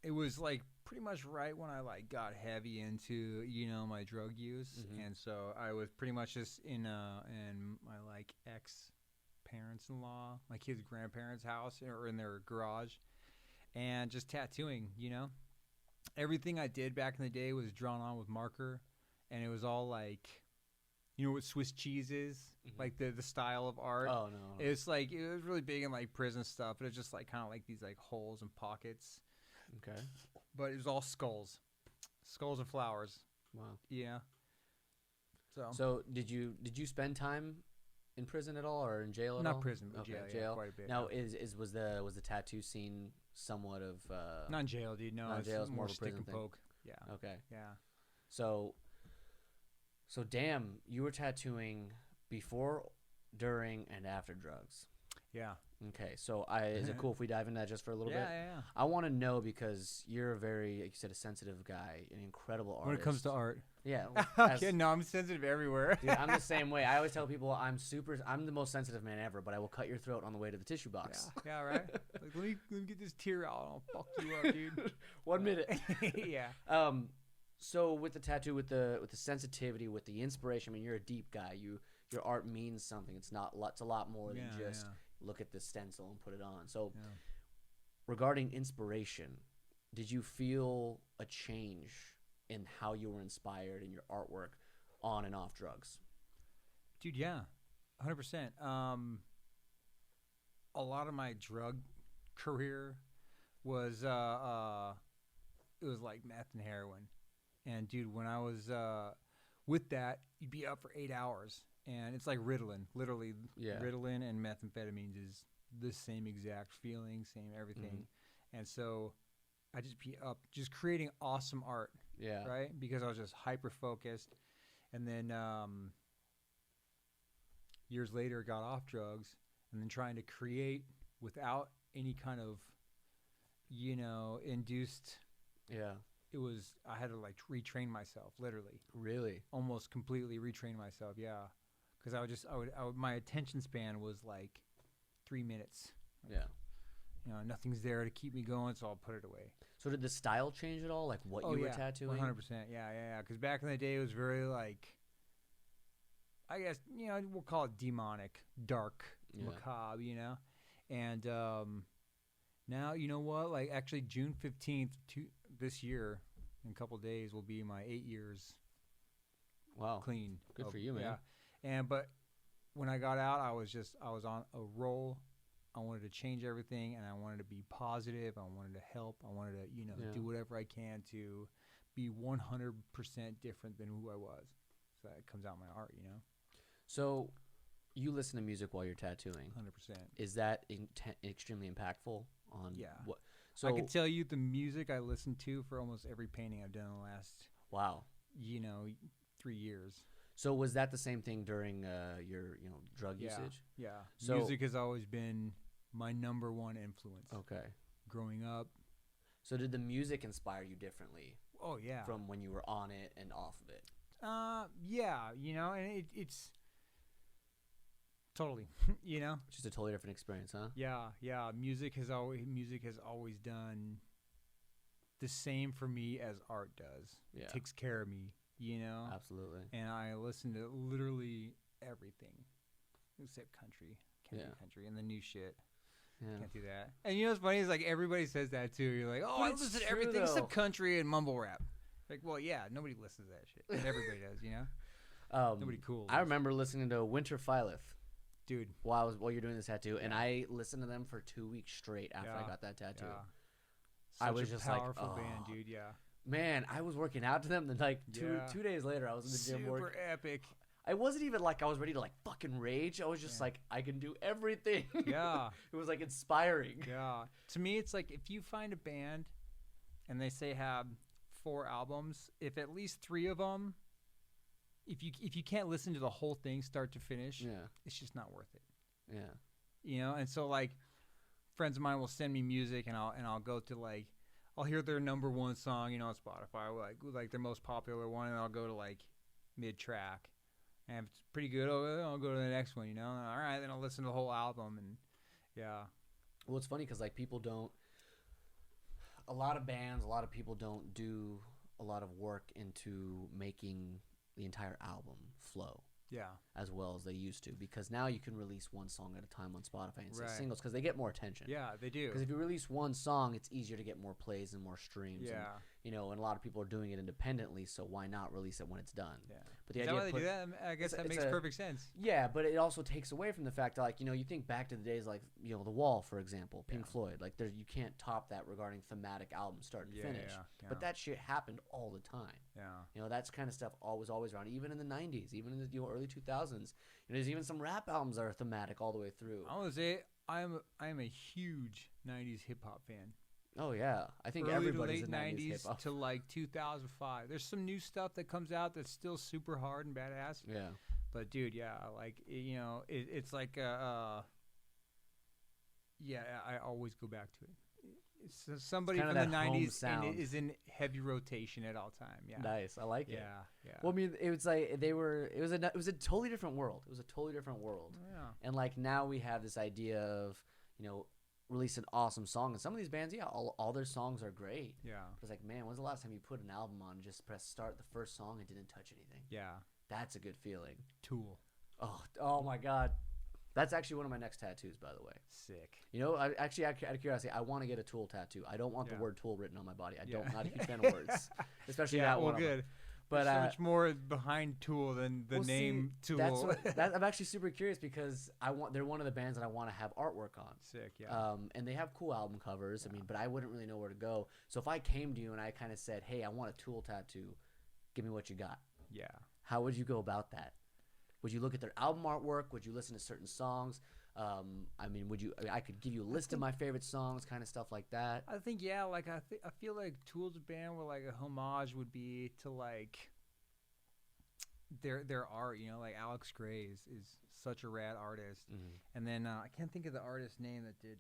It was like pretty much right when I like got heavy into my drug use, Mhm. and so I was pretty much just in my like ex parents-in-law, my kids' grandparents' house or in their garage, and just tattooing. Everything I did back in the day was drawn on with marker, and it was all like, what Swiss cheese is, Mhm. like the style of art. Oh no. It's like it was really big in like prison stuff, but it's just like kind of like these like holes and pockets. Okay. But it was all skulls and flowers. Wow. Yeah. So, So did you spend time in prison at all, or in jail at all? not prison, but Okay, jail, jail. quite a bit. Now was the tattoo scene somewhat of Not in jail, dude. No, not it's jail, it's more more of a stick prison and thing. poke. Yeah. okay. Yeah. So damn, you were tattooing before, during, and after drugs. Yeah. Okay, so is it cool if we dive into that just for a little Yeah, bit? yeah. I want to know because you're a very, like you said, a sensitive guy, an incredible artist. When it comes to art. yeah, Okay, no, I'm sensitive everywhere. dude, I'm the same way. I always tell people I'm the most sensitive man ever, but I will cut your throat on the way to the tissue box. Yeah, right. Like, let me get this tear out. I'll fuck you up, dude. 1 minute. Yeah. So with the tattoo, with the sensitivity, with the inspiration, I mean, you're a deep guy. Your art means something. It's a lot more than just look at the stencil and put it on. So regarding inspiration, did you feel a change in how you were inspired in your artwork on and off drugs? Dude, yeah. 100%. A lot of my drug career was it was like meth and heroin. And dude, when I was with that, you'd be up for 8 hours, and it's like Ritalin. Literally, Yeah. Ritalin and methamphetamines is the same exact feeling, same everything. And so I just be up, just creating awesome art, Yeah. right? Because I was just hyper focused. And then years later, got off drugs, and then trying to create without any kind of, induced. Yeah. I had to like retrain myself, literally, Really? almost completely retrain myself. Yeah. Cause my attention span was like 3 minutes. Yeah. Nothing's there to keep me going. So I'll put it away. So did the style change at all? Like what you were tattooing? 100%. Yeah. Cause back in the day it was very like, I guess, we'll call it demonic, dark, macabre, and, now, you know what? Like actually June 15th this year, in a couple of days, will be my 8 years Wow. clean. Good for you, man. Yeah. But when I got out, I was on a roll. I wanted to change everything, and I wanted to be positive. I wanted to help. I wanted to, do whatever I can to be 100% different than who I was. So that comes out in my art, So you listen to music while you're tattooing. 100%. Is that extremely impactful on Yeah. what? So I can tell you the music I listen to for almost every painting I've done in the last, wow. 3 years. So was that the same thing during your drug Yeah, usage? yeah. So Music has always been my number one influence okay. growing up. So did the music inspire you differently Oh yeah. from when you were on it and off of it? Yeah, and it's totally, Just a totally different experience, huh? Yeah, yeah. Music has always done the same for me as art does. Yeah. It takes care of me, Absolutely. And I listen to literally everything except country. Can't do country and the new shit. Yeah. Can't do that. And what's funny is like everybody says that too. You're like, oh, But I it's listen to true, everything though. except country and mumble rap. Like, well, yeah, nobody listens to that shit. And everybody does, Nobody cool. I remember listening to Winter Phylith Dude. while you're doing this tattoo, and I listened to them for 2 weeks straight after I got that tattoo. Yeah. I Such was a just like, powerful oh. band, dude. Yeah. Man, I was working out to them. Then like Yeah. 2 days later, I was in the gym Super working. epic. I wasn't even like I was ready to like fucking rage. I was just like, I can do everything. Yeah. It was like inspiring. Yeah. To me, it's like if you find a band and they say have 4 albums, if at least 3 of them, if you can't listen to the whole thing start to finish, it's just not worth it. Yeah. And so like friends of mine will send me music and I'll go to like I'll hear their number 1 song, on Spotify, like their most popular one, and I'll go to like mid track. And if it's pretty good, I'll go to the next one, All right, then I'll listen to the whole album, and yeah. Well, it's funny because like people don't. A lot of bands, a lot of people don't do a lot of work into making the entire album flow. Yeah. As well as they used to, because now you can release 1 song at a time on Spotify and say Right. singles because they get more attention. Yeah, they do. Because if you release 1 song, it's easier to get more plays and more streams. Yeah. And, and a lot of people are doing it independently, so why not release it when it's done? Yeah. But the Is idea that why of they do that? I guess that makes perfect sense. Yeah, but it also takes away from the fact that, like, you think back to the days like, The Wall, for example, Pink Floyd. Like, you can't top that regarding thematic albums start to finish. Yeah. But that shit happened all the time. Yeah. That's kind of stuff was always around, even in the 90s, even in the early 2000s. There's even some rap albums that are thematic all the way through. I would say I'm a huge 90s hip hop fan. Oh yeah, I think early everybody's to late a 90s hip-hop. to like 2005. There's some new stuff that comes out that's still super hard and badass. Yeah. But dude, yeah, like it's like I always go back to it. It's somebody It's from kinda the that home 90s and it sound. is in heavy rotation at all time. Yeah. Nice, I like it. Yeah, yeah. Well, I mean, it was like it was a totally different world. It was a totally different world. Yeah. And like now we have this idea of release an awesome song, and some of these bands, all their songs are great. Yeah. But it's like, man, when's the last time you put an album on and just press start the first song and didn't touch anything? Yeah. That's a good feeling. Tool. Oh my God. That's actually one of my next tattoos, by the way. Sick. I actually, out of curiosity, I want to get a Tool tattoo. I don't want the word Tool written on my body. Not a huge fan of words, especially that one. Good. But there's so much more behind Tool than the name Tool. I'm actually super curious because they're one of the bands that I want to have artwork on. Sick, yeah. And they have cool album covers. I mean, but I wouldn't really know where to go. So if I came to you and I kind of said, "Hey, I want a Tool tattoo. Give me what you got." Yeah. How would you go about that? Would you look at their album artwork? Would you listen to certain songs? I mean, I could give you a list of my favorite songs, kind of stuff like that. I think, yeah, like I feel like Tool's a band where like a homage would be to like their art, like Alex Gray is such a rad artist. Mm-hmm. And then I can't think of the artist's name that did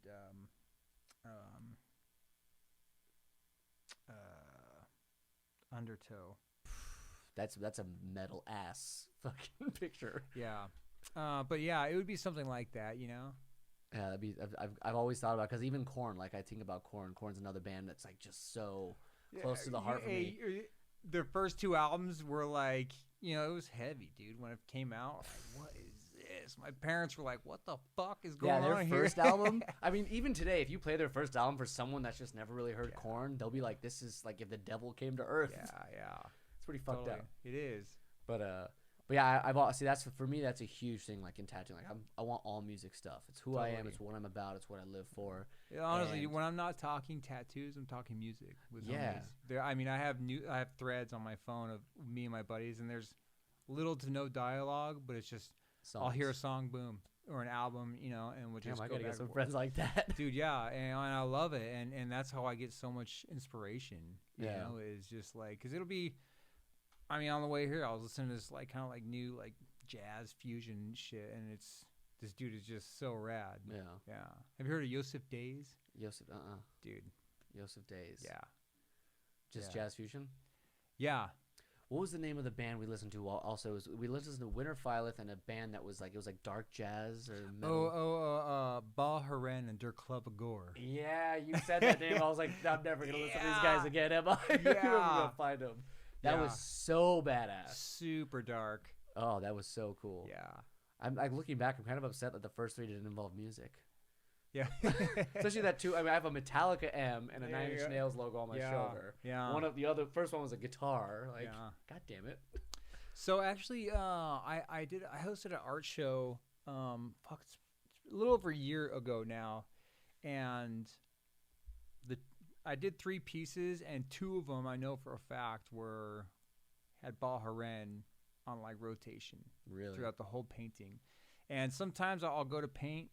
Undertow. That's a metal ass fucking picture. Yeah. But yeah, it would be something like that, Yeah, that'd be. I've always thought about, because even Korn, like I think about Korn. Korn's another band that's like just so close to the heart for me. Their first 2 albums were like, it was heavy, dude. When it came out, like, what is this? My parents were like, what the fuck is going on here? Yeah, their first album. I mean, even today, if you play their first album for someone that's just never really heard Korn, they'll be like, this is like if the devil came to earth. Yeah. It's pretty fucked up. It is. But yeah, that's for me. That's a huge thing, like in tattooing. Like I want all music stuff. It's who I am. It's what I'm about. It's what I live for. Yeah, honestly, when I'm not talking tattoos, I'm talking music with homies. I mean, I have threads on my phone of me and my buddies, and there's little to no dialogue, but it's just songs. I'll hear a song, boom, or an album, you know, and we'll Damn, just I go gotta back get some and friends like that. dude. Yeah, and I love it, and that's how I get so much inspiration. You Yeah. know, is just like because it'll be. I mean, on the way here, I was listening to this like kind of like new like jazz fusion shit, and it's this dude is just so rad. Yeah. Yeah. Have you heard of Yosef Days? Yosef, Dude. Yosef Days. Yeah. Just Yeah. jazz fusion? Yeah. What was the name of the band we listened to? Also, we listened to Winter Phylith and a band that was like, it was like dark jazz or metal. Ba Haren and Der Club Gore. Yeah, you said that name. I was like, I'm never going to listen to these guys again, am I? I'm Yeah. never going to find them. That was so badass. Super dark. Oh, that was so cool. Yeah. I'm like looking back, I'm kind of upset that the first three didn't involve music. Yeah. Especially that too. I mean, I have a Metallica M and a Yeah, Nine Inch yeah. Nails logo on my shoulder. Yeah. One of the other first one was a guitar. Like, Yeah. god damn it. So actually, I hosted an art show. It's a little over a year ago now, and I did 3 pieces, and 2 of them I know for a fact had Ba Haren on like rotation Really? throughout the whole painting. And sometimes I'll go to paint,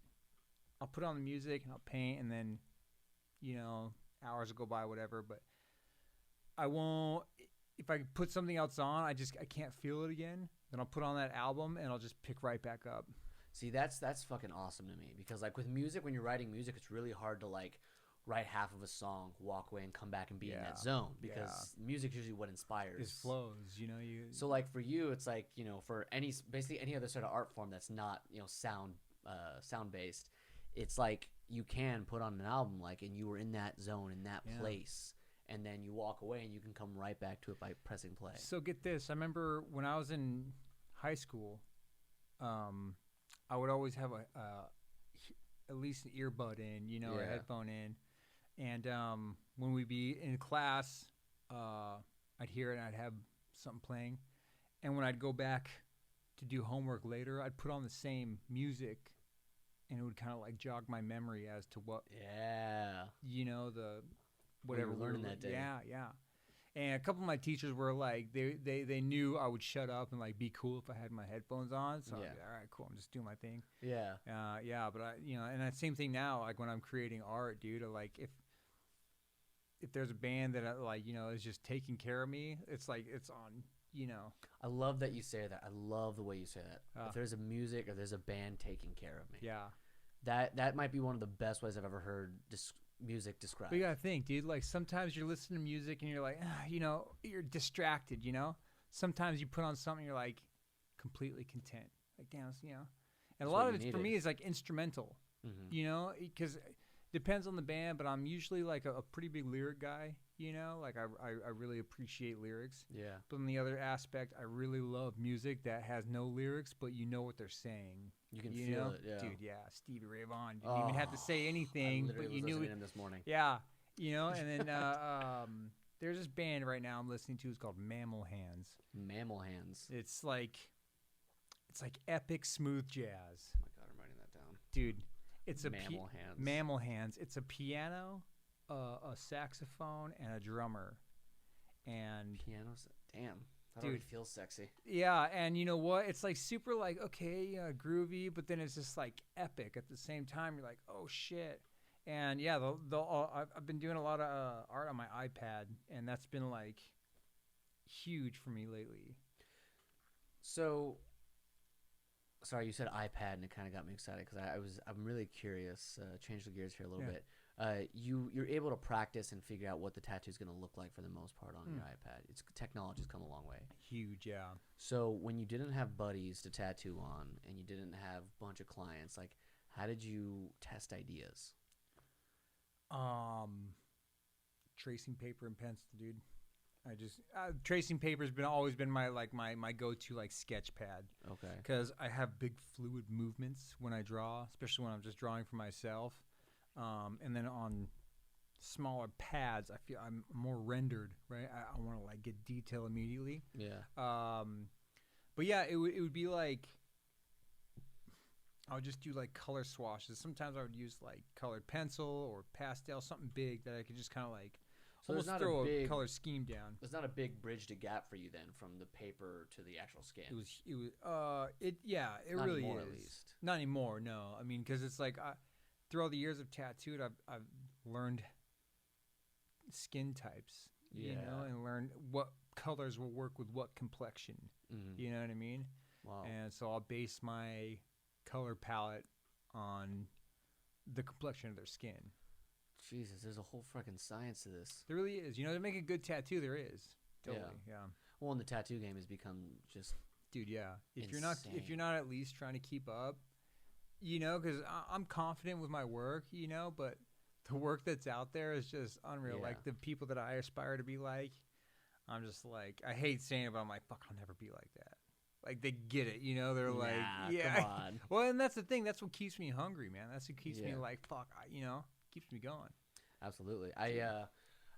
I'll put on the music and I'll paint, and then, you know, hours will go by, whatever. But I won't. If I put something else on, I can't feel it again. Then I'll put on that album and I'll just pick right back up. See, that's fucking awesome to me because like with music, when you're writing music, it's really hard to like write half of a song, walk away, and come back and be in that zone because music's usually what inspires. It flows, you know. So like for you, it's like, you know, for basically any other sort of art form that's not, you know, sound based, it's like you can put on an album like and you were in that zone, in that place, and then you walk away and you can come right back to it by pressing play. So get this, I remember when I was in high school, I would always have at least an earbud in, you know, or a headphone in. And when we'd be in class, I'd hear it and I'd have something playing. And when I'd go back to do homework later, I'd put on the same music and it would kind of like jog my memory as to what, you know, whatever we were learning that day. Yeah. And a couple of my teachers were like, they knew I would shut up and like be cool if I had my headphones on. So I'd be, all right, cool, I'm just doing my thing. Yeah. But I, you know, and that same thing now, like when I'm creating art, dude, like if there's a band that I, like, you know, is just taking care of me, it's like it's on, you know. I love that you say that. I love the way you say that. If there's a music or there's a band taking care of me. Yeah. That might be one of the best ways I've ever heard music described. But you gotta think, dude, like sometimes you're listening to music and you're like, you know, you're distracted, you know. Sometimes you put on something, you're like completely content, like damn, you know. And a lot of it for me is like instrumental, you know, because it depends on the band, but I'm usually like a pretty big lyric guy, you know, like I really appreciate lyrics. Yeah. But on the other aspect, I really love music that has no lyrics, but you know what they're saying. You can feel it, yeah. Dude, yeah, Stevie Ray Vaughan didn't even have to say anything, but you knew it. Him this morning. Yeah, you know, and then there's this band right now I'm listening to. It's called Mammal Hands. Mammal Hands. It's like epic smooth jazz. Oh my god, I'm writing that down. Dude, it's Mammal Hands. Mammal Hands. It's a piano, a saxophone, and a drummer. And pianos. Damn. That dude, already feels sexy. Yeah, and you know what? It's like super like, okay, groovy, but then it's just like epic at the same time. You're like, oh shit. And yeah, I've been doing a lot of art on my iPad, and that's been like huge for me lately. So, sorry, you said iPad, and it kind of got me excited because I'm really curious. Change the gears here a little bit. You're able to practice and figure out what the tattoo is going to look like for the most part on your iPad. Technology's come a long way. Huge, yeah. So when you didn't have buddies to tattoo on and you didn't have a bunch of clients, like how did you test ideas? Tracing paper and pencil, dude. I just tracing paper's always been my go-to like sketch pad. Okay. Because I have big fluid movements when I draw, especially when I'm just drawing for myself. And then on smaller pads, I feel I'm more rendered, right? I want to like get detail immediately. Yeah. But yeah, it would be like I would just do like color swashes. Sometimes I would use like colored pencil or pastel, something big that I could just kind of like almost throw a color scheme down. There's not a big bridge to gap for you then from the paper to the actual skin. It really more, is. At least. Not anymore, no. I mean, because it's like through all the years of tattooed, I've learned skin types, you know, and learned what colors will work with what complexion. You know what I mean? Wow. And so I'll base my color palette on the complexion of their skin. Jesus, there's a whole freaking science to this. There really is. You know, to make a good tattoo, there is. Totally, yeah. Well, and the tattoo game has become just, dude, yeah. If insane. you're not at least trying to keep up, you know, because I'm confident with my work, you know, but the work that's out there is just unreal. Yeah. Like the people that I aspire to be like, I'm just like, I hate saying it, but I'm like, fuck, I'll never be like that. Like they get it, you know. They're like, yeah. Come on. Well, and that's the thing. That's what keeps me hungry, man. That's what keeps me like, fuck, you know, keeps me going. Absolutely. I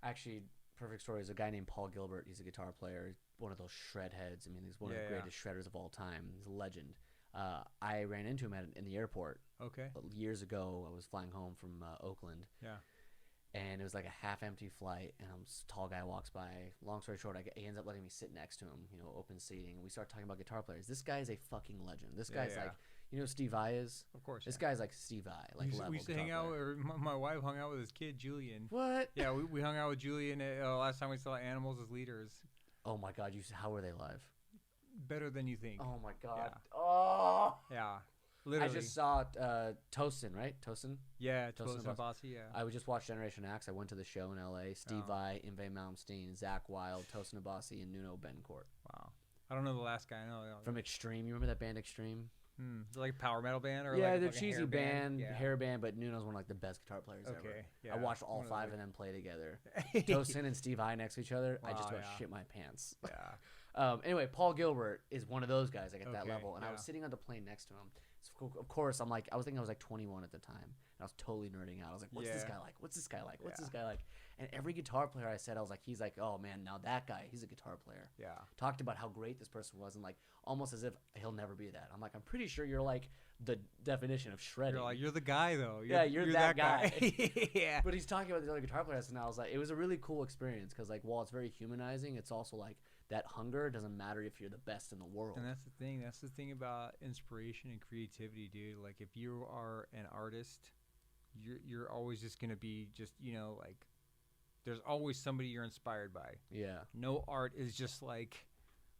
actually, perfect story is a guy named Paul Gilbert. He's a guitar player, one of those shred heads. I mean, he's one of the greatest shredders of all time. He's a legend. I ran into him in the airport. Okay. Years ago, I was flying home from Oakland. Yeah. And it was like a half-empty flight, and this tall guy walks by. Long story short, he ends up letting me sit next to him, you know, open seating. And we start talking about guitar players. This guy is a fucking legend. This guy's like, you know who Steve Vai is? Of course. This guy's like Steve Vai, like level. We used to hang out, or my wife hung out with his kid, Julian. What? Yeah, we hung out with Julian last time we saw Animals as Leaders. Oh my God, how were they live? Better than you think. Oh my God. Yeah. Oh. Yeah. Literally. I just saw Tosin, right? Tosin? Yeah, Tosin Abasi, yeah. I just watched Generation X. I went to the show in L.A. Steve Vai, Yngwie Malmsteen, Zach Wilde, Tosin Abasi, and Nuno Bencourt. Wow. I don't know the last guy. I know. From Extreme. You remember that band Extreme? Is it like a power metal band? Or yeah, like, they're like cheesy hair band, but Nuno's one of like the best guitar players ever. Yeah. I watched all five of them play together. Tosin and Steve Vai next to each other. Wow, I just about shit my pants. Yeah. Anyway, Paul Gilbert is one of those guys like at that level, and I was sitting on the plane next to him. So of course, I was thinking I was like 21 at the time, and I was totally nerding out. I was like, "What's this guy like? What's this guy like? What's this guy like?" And every guitar player I said, I was like, "He's like, oh man, now that guy, he's a guitar player." Yeah. Talked about how great this person was, and like almost as if he'll never be that. I'm like, I'm pretty sure you're like the definition of shredding. You're like, you're the guy though. You're that guy. Yeah. But he's talking about these other guitar players, and I was like, it was a really cool experience because like while it's very humanizing, it's also like that hunger doesn't matter if you're the best in the world. And that's the thing. That's the thing about inspiration and creativity, dude. Like if you are an artist, you're always just gonna be just, you know, like there's always somebody you're inspired by. Yeah. No art is just like,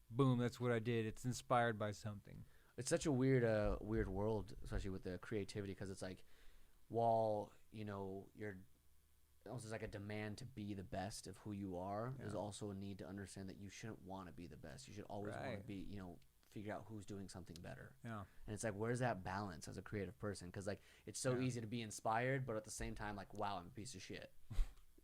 boom, that's what I did. It's inspired by something. It's such a weird world, especially with the creativity, because it's like, while you know there's like a demand to be the best of who you are. There's also a need to understand that you shouldn't want to be the best. You should always want to be, you know, figure out who's doing something better. Yeah. And it's like, where's that balance as a creative person? Because like it's so easy to be inspired, but at the same time, like, wow, I'm a piece of shit.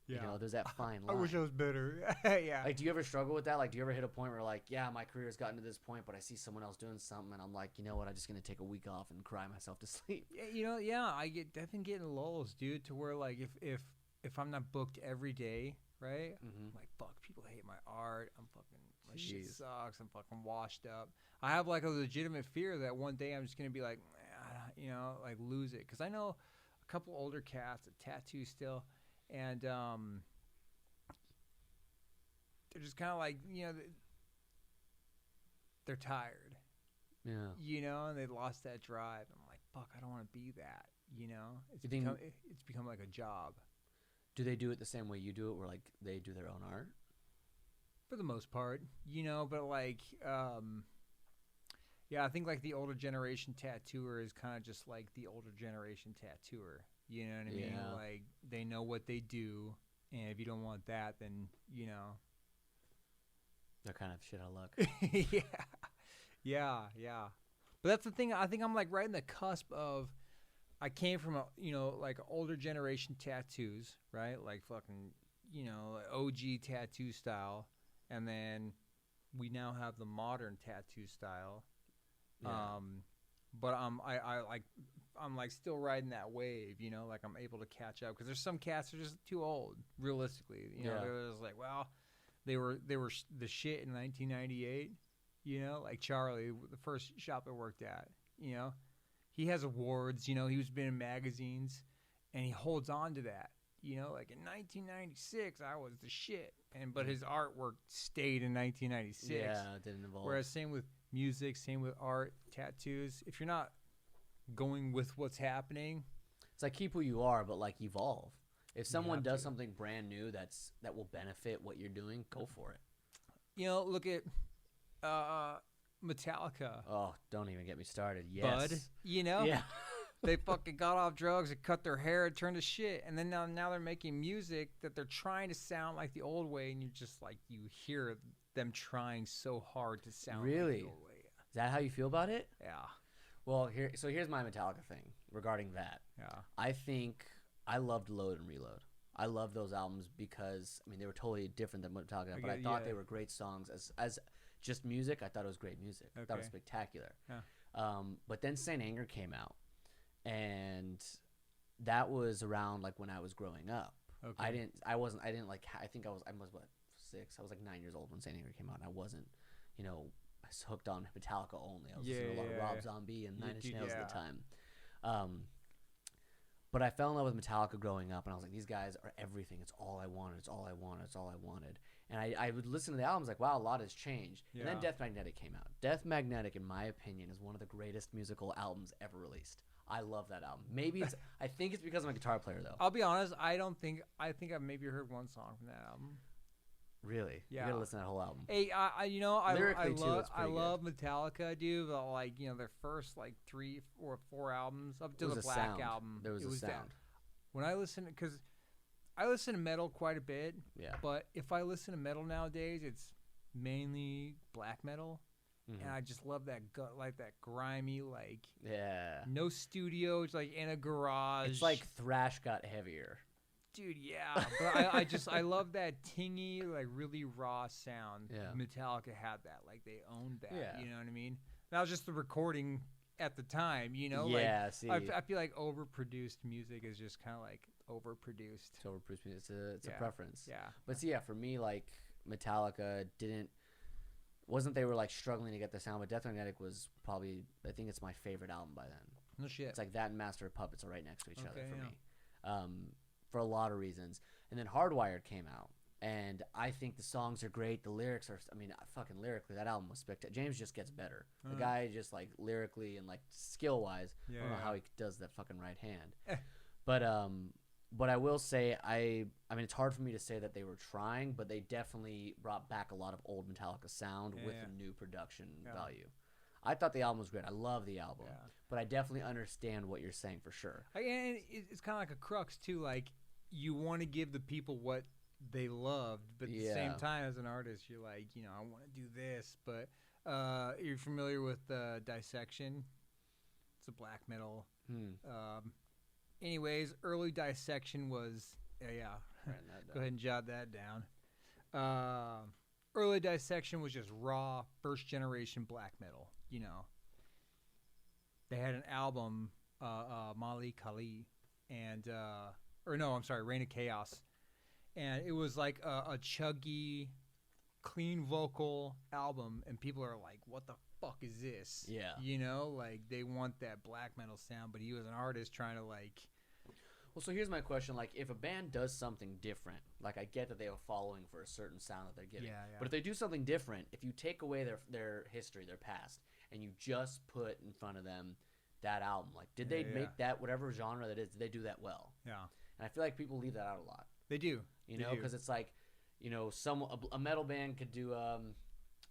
You know, there's that fine line. I wish I was better. Yeah. Like, do you ever struggle with that? Like, do you ever hit a point where like, yeah, my career's gotten to this point, but I see someone else doing something, and I'm like, you know what? I'm just gonna take a week off and cry myself to sleep. Yeah, you know, I definitely get in lulls, dude, to where like if I'm not booked every day, right? I'm like, fuck, people hate my art. I'm fucking, my shit sucks. I'm fucking washed up. I have like a legitimate fear that one day I'm just gonna be like, you know, like lose it. Because I know a couple older cats that tattoo still, and they're just kind of like, you know, they're tired. Yeah. You know, and they lost that drive. I'm like, fuck, I don't want to be that. You know, it's become like a job. Do they do it the same way you do it, where like they do their own art? For the most part, you know, but like, yeah, I think like the older generation tattooer is kind of just like the older generation tattooer. You know what I mean? Like they know what they do, and if you don't want that, then you know, they're kind of shit out of luck. yeah. But that's the thing. I think I'm like right in the cusp of. I came from a, you know, like older generation tattoos, right? Like fucking, you know, OG tattoo style, and then we now have the modern tattoo style. Yeah. But I'm like still riding that wave, you know, like I'm able to catch up because there's some cats that are just too old, realistically. You know, they're just like, well, they were the shit in 1998, you know, like Charlie, the first shop I worked at, you know. He has awards, you know, he's been in magazines, and he holds on to that. You know, like in 1996, I was the shit. But his artwork stayed in 1996. Yeah, it didn't evolve. Whereas same with music, same with art, tattoos. If you're not going with what's happening. It's like keep who you are, but like evolve. If someone have does to. something brand new that will benefit what you're doing, go for it. Look at Metallica. Oh, don't even get me started. Yes. Bud, Yeah. they fucking got off drugs and cut their hair and turned to shit, and then now they're making music that they're trying to sound like the old way, and you just like you hear them trying so hard to sound like Really? the old way. Is that how you feel about it? Yeah, Well, here's my Metallica thing regarding that. yeah, I think I loved Load and Reload. I love those albums because they were totally different than Metallica, but I thought they were great songs as just music. I thought it was great music. I thought it was spectacular. Yeah. But then Saint Anger came out, and that was around like when I was growing up. Okay. I think I was what 6. I was like 9 years old when Saint Anger came out, and I wasn't, I was hooked on Metallica only. I was listening to a lot of Rob Zombie and Nine Inch Nails at the time. But I fell in love with Metallica growing up, and I was like, these guys are everything. It's all I wanted. It's all I wanted. It's all I wanted. And I would listen to the albums like, wow, a lot has changed. Yeah. And then Death Magnetic came out. Death Magnetic, in my opinion, is one of the greatest musical albums ever released. I love that album. I think it's because I'm a guitar player, though. I'll be honest. I think I've maybe heard one song from that album. Really? Yeah. You gotta listen to that whole album. Hey, I Lyrically, too, it's pretty love Metallica, dude. But like, their first like 3 or 4 albums up to the Black sound. album. There was a sound. That. When I listen, because I listen to metal quite a bit. Yeah. But if I listen to metal nowadays, it's mainly black metal, and I just love that that grimy, like no studio. It's like in a garage. It's like thrash got heavier. Dude, yeah, but I love that tingy, like really raw sound. Yeah. Metallica had that, like they owned that. Yeah. You know what I mean? That was just the recording at the time. Yeah. Like, See, I feel like overproduced music is just kind of like overproduced. it's overproduced music. It's a preference. Yeah. But see, for me, like Metallica wasn't they were like struggling to get the sound, but Death Magnetic was probably, I think it's my favorite album by then. No shit. It's like that and Master of Puppets are right next to each other for yeah. me. For a lot of reasons. And then Hardwired came out, and I think the songs are great. The lyrics are, fucking lyrically, that album was spectacular. James just gets better. The guy just like lyrically and like skill wise, I don't know how he does that fucking right hand. But I will say it's hard for me to say that they were trying, but they definitely brought back a lot of old Metallica sound with a new production value. I thought the album was great. I love the album, but I definitely understand what you're saying for sure. And it's kind of like a crux too. Like, you want to give the people what they loved, but at the same time, as an artist, you're like, I want to do this. But you're familiar with Dissection? It's a black metal. Anyways, early Dissection was Go ahead and jot that down. Early Dissection was just raw, first generation black metal. They had an album, Mali Kali, and Reign of Chaos, and it was like a chuggy, clean vocal album, and people are like, "What the fuck is this?" Yeah, like they want that black metal sound, but he was an artist trying to like. Well, so here's my question: like, if a band does something different, like I get that they have a following for a certain sound that they're giving, but if they do something different, if you take away their history, their past, and you just put in front of them that album, like, did they make that whatever genre that is? Did they do that well? Yeah. And I feel like people leave that out a lot. They do. Because it's like, a metal band could do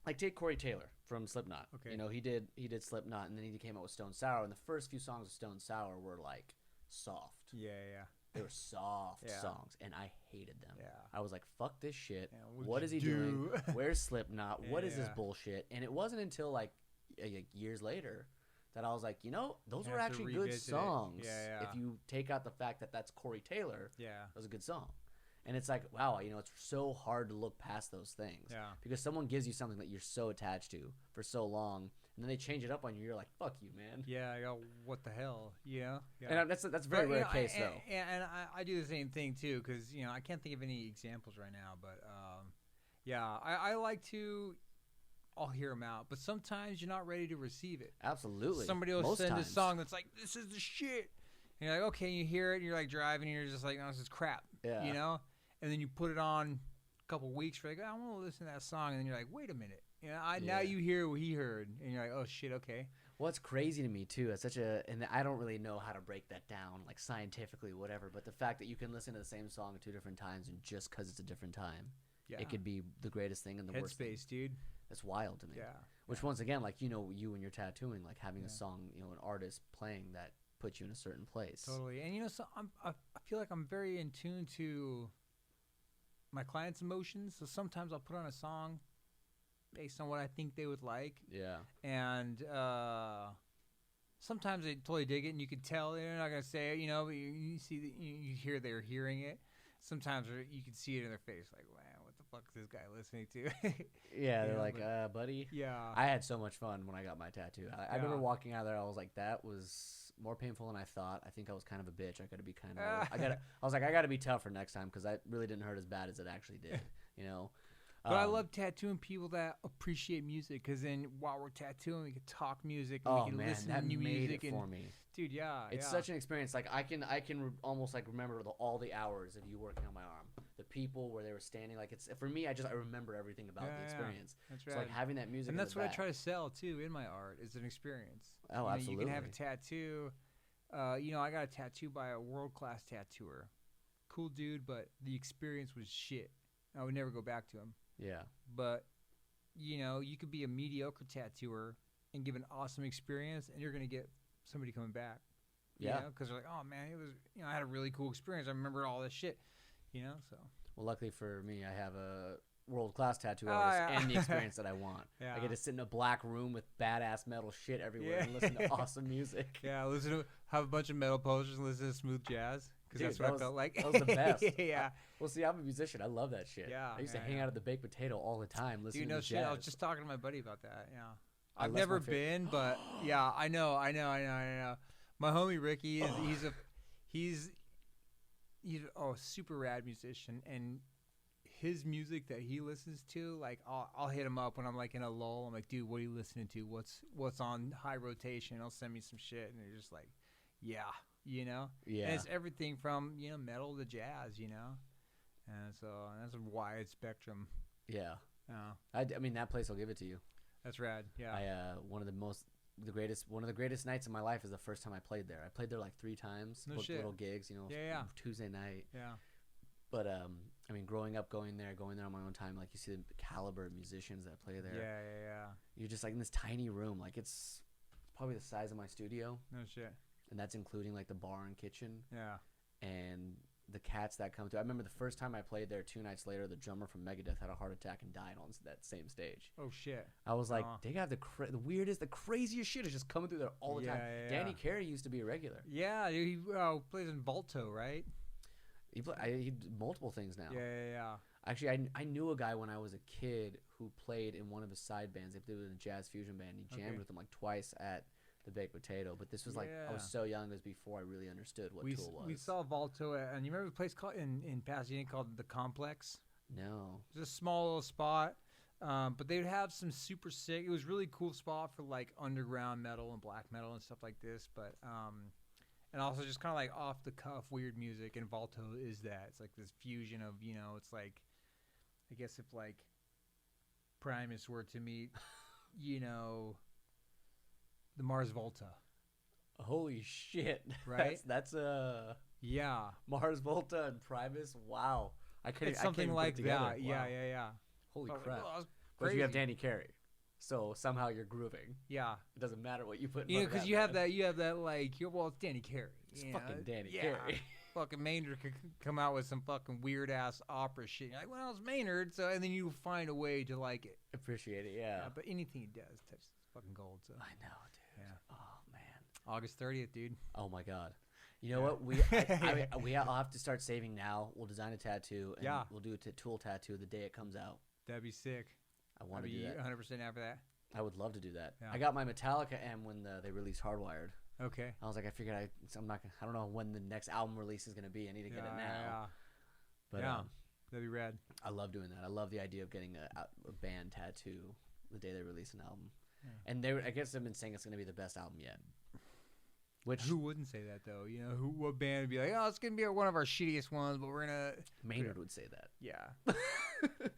like take Corey Taylor from Slipknot. Okay. He did Slipknot, and then he came out with Stone Sour, and the first few songs of Stone Sour were like soft. Yeah. They were soft songs, and I hated them. Yeah. I was like, fuck this shit. Yeah, what is he doing? Where's Slipknot? What is this bullshit? And it wasn't until like years later that I was like, those were actually good songs. Yeah. If you take out the fact that that's Corey Taylor, yeah, that was a good song. And it's like, wow, it's so hard to look past those things. Yeah. Because someone gives you something that you're so attached to for so long, and then they change it up on you. You're like, fuck you, man. Yeah, what the hell? Yeah. And that's a very rare case, though. And I do the same thing, too, because, I can't think of any examples right now. But, I like to... I'll hear them out. But sometimes you're not ready to receive it. Absolutely. Somebody will send a song that's like, this is the shit. And you're like, okay, you hear it, and you're like driving, and you're just like, no, this is crap. Yeah. And then you put it on a couple weeks, you're like, I want to listen to that song. And then you're like, wait a minute. Now you hear what he heard. And you're like, oh, shit, okay. What's crazy to me too, it's such a, and I don't really know how to break that down, like scientifically, whatever. But the fact that you can listen to the same song 2 different times, and just because it's a different time, Yeah. it could be the greatest thing and the worst thing. Headspace, dude. That's wild to me. Yeah. Which once again, like you and your tattooing, like having Yeah. a song, an artist playing that puts you in a certain place. Totally. And so I feel like I'm very in tune to my clients' emotions. So sometimes I'll put on a song based on what I think they would like. Yeah. And sometimes they totally dig it, and you can tell they're not gonna say it, but you see that you hear they're hearing it. Sometimes you can see it in their face, like, wow, what the fuck is this guy listening to? Yeah, they're Yeah, like, but- buddy. Yeah. I had so much fun when I got my tattoo. I remember Yeah. walking out of there. I was like, that was more painful than I thought. I think I was kind of a bitch. I got to be kind of. I was like, I got to be tougher next time because that really didn't hurt as bad as it actually did. But I love tattooing people that appreciate music, because then while we're tattooing, we can talk music, and Oh we can man, listen that to new made music. it And for me. dude, yeah, It's yeah. such an experience. Like I can almost like remember all the hours of you working on my arm, the people where they were standing. Like it's for me, I remember everything about Yeah, the yeah. experience. That's So right. like having that music. And in that's the what I back. try to sell too in my art, is an experience. Oh, You can have a absolutely. tattoo. I got a tattoo by a world-class tattooer. Cool dude, but the experience was shit. I would never go back to him. Yeah. But you could be a mediocre tattooer and give an awesome experience, and you're gonna get somebody coming back. Yeah. Because they're like, oh man, it was. I had a really cool experience. I remember all this shit. So. Well, luckily for me, I have a world-class tattoo Oh, artist yeah. and the experience that I want. Yeah. I get to sit in a black room with badass metal shit everywhere Yeah. and listen to awesome music. Yeah, have a bunch of metal posters and listen to smooth jazz, because Dude, that's what that I felt like. that was the best. Yeah. Well, see, I'm a musician. I love that shit. Yeah, I used to yeah, hang yeah. out at the Baked Potato all the time listening Dude, no to shit. jazz. I was just talking to my buddy about that. Yeah. I I've left never my fa- been, but yeah, I know. My homie Ricky he's a super rad musician, and his music that he listens to, like I'll hit him up when I'm like in a lull. I'm like, dude, what are you listening to? What's on high rotation? He'll send me some shit, and they're just like, yeah. Yeah. And it's everything from metal to jazz, and so that's a wide spectrum. Yeah. Yeah, I mean, that place will give it to you. that's rad. Yeah. One of the greatest nights of my life is the first time I played there. I played there like 3 times, No booked shit. little gigs, Yeah. Tuesday night. Yeah. But I mean, growing up, going there on my own time, like you see the caliber of musicians that play there. Yeah. You're just like in this tiny room, like it's probably the size of my studio, No shit. and that's including like the bar and kitchen Yeah. and the cats that come through. I remember the first time I played there, 2 nights later, the drummer from Megadeth had a heart attack and died on that same stage. Oh shit. I was like, Aw. they got the weirdest, the craziest shit is just coming through there all the time. Yeah, Danny yeah. Carey used to be a regular. Yeah, he plays in Balto, right? He did multiple things now. Yeah. Actually, I knew a guy when I was a kid who played in one of his side bands. They did a jazz fusion band. He jammed Okay. with them like twice at the Baked Potato. But this was like, I was Yeah. so young. It was before I really understood what Tool was. We saw Balto, and you remember the place called in Pasadena called the Complex? No. It was a small little spot, but they would have some super sick. It was a really cool spot for like underground metal and black metal and stuff like this. But and also just kind of like off the cuff weird music. And Balto is that. It's like this fusion of it's like, I guess if like Primus were to meet, the Mars Volta, Holy shit. Right? That's yeah. Mars Volta and Primus. Wow. It's I can't something even put like it together. that. Yeah, Wow. yeah. Holy I was like, crap. "Oh, that's But you have crazy." Danny Carey. So somehow you're grooving. Yeah. It doesn't matter what you put in front of Because that you have man. that like it's Danny Carey. It's you fucking know? Danny Yeah. Carey. Fucking Maynard could come out with some fucking weird ass opera shit. You're like, well, it's Maynard, so and then you find a way to like it. Appreciate it, yeah. But anything he does touches fucking gold. So I know, dude. Yeah. Oh man. August 30th, dude. Oh my god. You know Yeah. what? I'll have to start saving now. We'll design a tattoo and Yeah. we'll do a Tool tattoo the day it comes out. That'd be sick. I want I'd to be do that. 100% after that. I would love to do that. Yeah. I got my Metallica M when they released Hardwired. Okay. I was like, I figured I don't know when the next album release is gonna be. I need to get it now. Yeah. But Yeah. That'd be rad. I love doing that. I love the idea of getting a band tattoo the day they release an album. Yeah. And I guess they've been saying it's gonna be the best album yet. Which Who wouldn't say that though? You know, what band would be like, oh, it's gonna be one of our shittiest ones, but we're gonna. Maynard would say that. Yeah.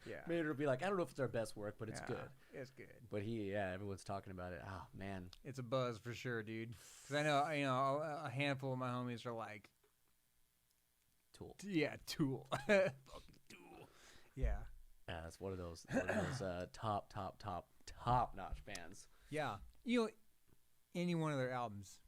Yeah. Maynard would be like, I don't know if it's our best work, but it's good. It's good. But everyone's talking about it. Oh man, It's a buzz for sure, dude. Because I know, a handful of my homies are like, Tool. yeah, Tool, fucking Tool. Yeah. Yeah, that's one of those top notch bands. Yeah. Any one of their albums,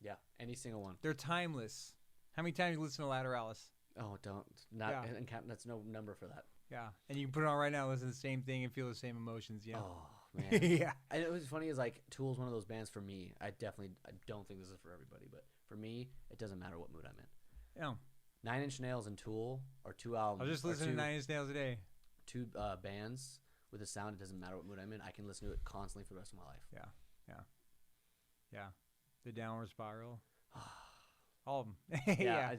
Yeah, any single one. they're timeless. How many times you listen to Lateralis? Oh, and count. That's no number for that. Yeah. And you can put it on right now, listen to the same thing, and feel the same emotions. Yeah. Oh man. Yeah. And it was funny is like Tool's one of those bands for me. I don't think this is for everybody, but for me, it doesn't matter what mood I'm in. Yeah. 9 Inch Nails and Tool are two albums. I was just listening to 9 Inch Nails a day. Two bands with a sound. It doesn't matter what mood I'm in. I can listen to it constantly for the rest of my life. Yeah. Yeah. The Downward Spiral. All of them. Yeah.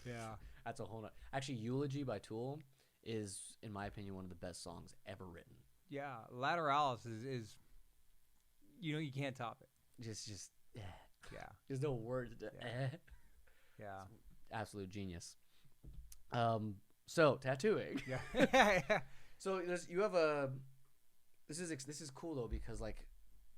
Yeah. That's a whole. Actually, Eulogy by Tool is, in my opinion, one of the best songs ever written. Yeah. Lateralis is you can't top it. Just. Yeah. There's no words. Yeah. Absolute genius. So tattooing. Yeah. So you have a. This is cool though because like,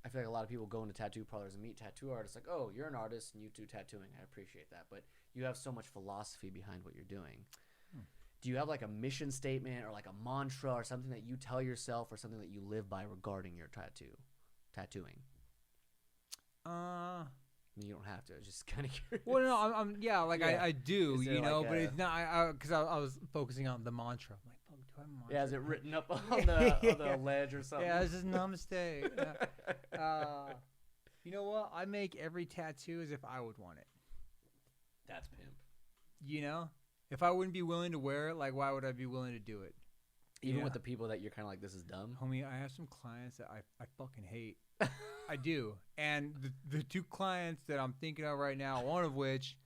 I feel like a lot of people go into tattoo parlors and meet tattoo artists like, oh, you're an artist and you do tattooing. I appreciate that, but you have so much philosophy behind what you're doing. Do you have like a mission statement or like a mantra or something that you tell yourself or something that you live by regarding your tattooing? You don't have to. It's just kind of curious. Well, no, I'm yeah, like Yeah. I do, Is there like but a- it's not. Because I was focusing on the mantra. I'm like, fuck, do I have a mantra? Yeah, is it written up on the ledge or something? Yeah, this is namaste. You know what? I make every tattoo as if I would want it. That's pimp. You know, if I wouldn't be willing to wear it, like, why would I be willing to do it? Even Yeah. with the people that you're kind of like, this is dumb. Homie, I have some clients that I fucking hate. I do. And the two clients that I'm thinking of right now, one of which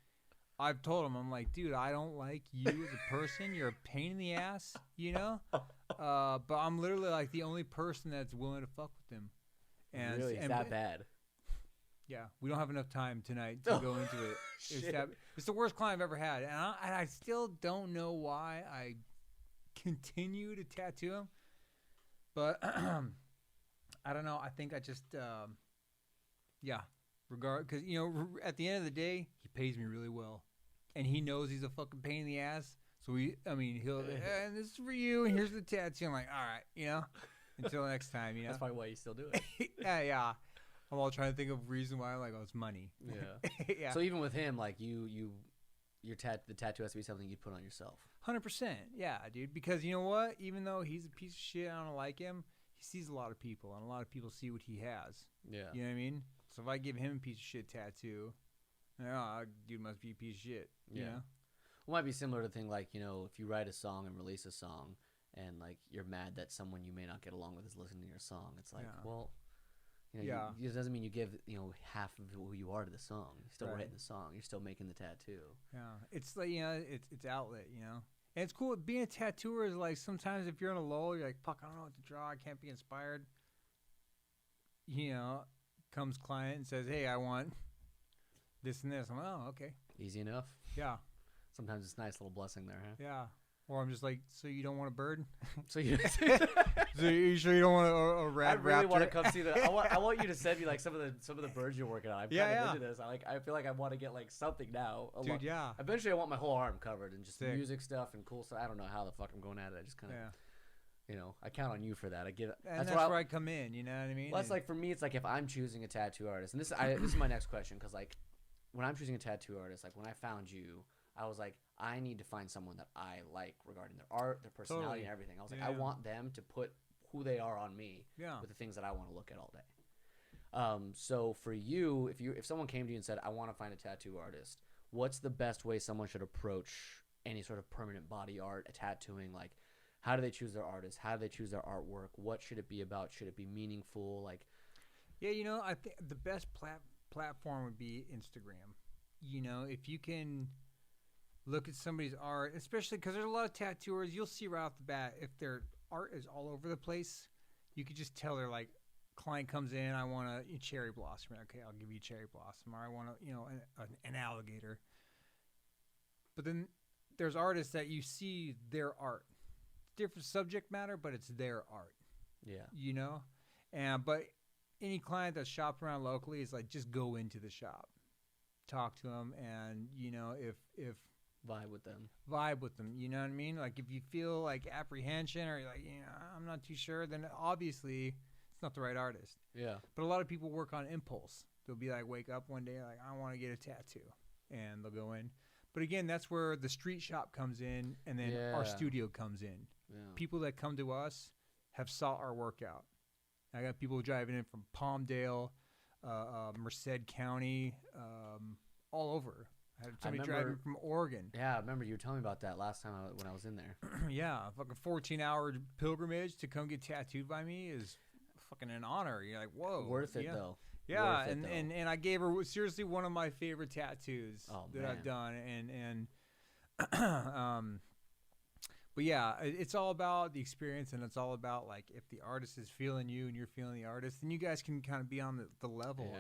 I've told him, I'm like, dude, I don't like you as a person. You're a pain in the ass, you know? But I'm literally like the only person that's willing to fuck with him. And Really? It's that bad? Yeah. We don't have enough time tonight to go into it. It's the worst client I've ever had. And I still don't know why I continue to tattoo him. But I don't know. I think I just, because, at the end of the day, he pays me really well. And he knows he's a fucking pain in the ass. So he'll, and this is for you, and here's the tattoo. I'm like, all right, until next time, That's probably why you still do it. Yeah. I'm all trying to think of reason why. I'm like, oh, it's money. Yeah. Yeah. So even with him, like the tattoo has to be something you put on yourself. 100%. Yeah, dude. Because you know what? Even though he's a piece of shit, I don't like him. He sees a lot of people, and a lot of people see what he has. Yeah. You know what I mean? So if I give him a piece of shit tattoo, dude must be a piece of shit. Yeah. You know? It might be similar to the thing like, if you write a song and release a song and like you're mad that someone you may not get along with is listening to your song. It's like, well, it doesn't mean you give, half of who you are to the song. You're still writing the song. You're still making the tattoo. Yeah. It's like, it's outlet, And it's cool. Being a tattooer is like sometimes if you're in a lull, you're like, fuck, I don't know what to draw. I can't be inspired. Comes client and says, hey, I want this and this. I'm like, oh, okay. Easy enough. Yeah. Sometimes it's a nice little blessing there, huh? Yeah. Or I'm just like, so you don't want a bird? So you So you sure you don't want a I really raptor? want to come see the. I want you to send me like some of the birds you're working on. I'm kind of into this. I feel like I want to get like something now. Dude, yeah. Eventually, I want my whole arm covered and just Sick. music stuff and cool stuff. I don't know how the fuck I'm going at it. I just kind of, I count on you for that. I give. And that's where I come in. You know what I mean? Well, that's like for me. It's like if I'm choosing a tattoo artist, and this is my next question because like when I'm choosing a tattoo artist, like when I found you, I was like, I need to find someone that I like regarding their art, their personality, and everything. I was like, I want them to put who they are on me with the things that I want to look at all day. So for you, if someone came to you and said, I want to find a tattoo artist, what's the best way someone should approach any sort of permanent body art, a tattooing? Like, how do they choose their artist? How do they choose their artwork? What should it be about? Should it be meaningful? Like, yeah, I think the best platform would be Instagram. If you can look at somebody's art, especially because there's a lot of tattooers, you'll see right off the bat if their art is all over the place, you could just tell they're like client comes in, I want a cherry blossom. Okay, I'll give you cherry blossom. Or I want an alligator. But then there's artists that you see their art. Different subject matter, but it's their art. Yeah. You know? But any client that's shopping around locally is like, just go into the shop. Talk to them, and, if Vibe with them. You know what I mean? Like, if you feel like apprehension or like, I'm not too sure, then obviously it's not the right artist. Yeah. But a lot of people work on impulse. They'll be like, wake up one day, like, I want to get a tattoo. And they'll go in. But again, that's where the street shop comes in, and then our studio comes in. Yeah. People that come to us have sought our work out. I got people driving in from Palmdale, Merced County, all over. I had somebody driving from Oregon. Yeah, I remember you were telling me about that last time when I was in there. Yeah, fucking 14-hour pilgrimage to come get tattooed by me is fucking an honor. You're like, whoa. Worth it, though. Yeah, and I gave her seriously one of my favorite tattoos I've done. But yeah, it's all about the experience, and it's all about, like, if the artist is feeling you and you're feeling the artist, then you guys can kind of be on the level,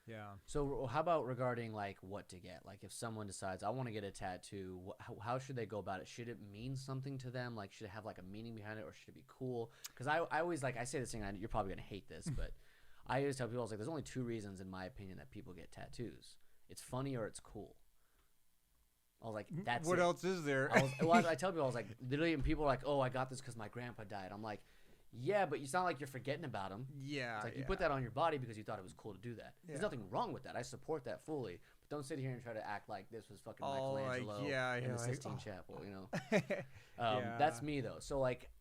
Yeah. So how about regarding, like, what to get? Like, if someone decides, I want to get a tattoo, how should they go about it? Should it mean something to them? Like, should it have, like, a meaning behind it, or should it be cool? Because I always, like, I say this thing, you're probably going to hate this, but I always tell people, I was like, there's only two reasons, in my opinion, that people get tattoos. It's funny or it's cool. I was like, that's what it. else is there? I tell people, I was like, literally, and people are like, oh, I got this because my grandpa died. I'm like, yeah, but it's not like you're forgetting about him. Yeah. It's like you put that on your body because you thought it was cool to do that. Yeah. There's nothing wrong with that. I support that fully. But don't sit here and try to act like this was fucking Michelangelo in the Sistine Chapel, That's me, though. So, like,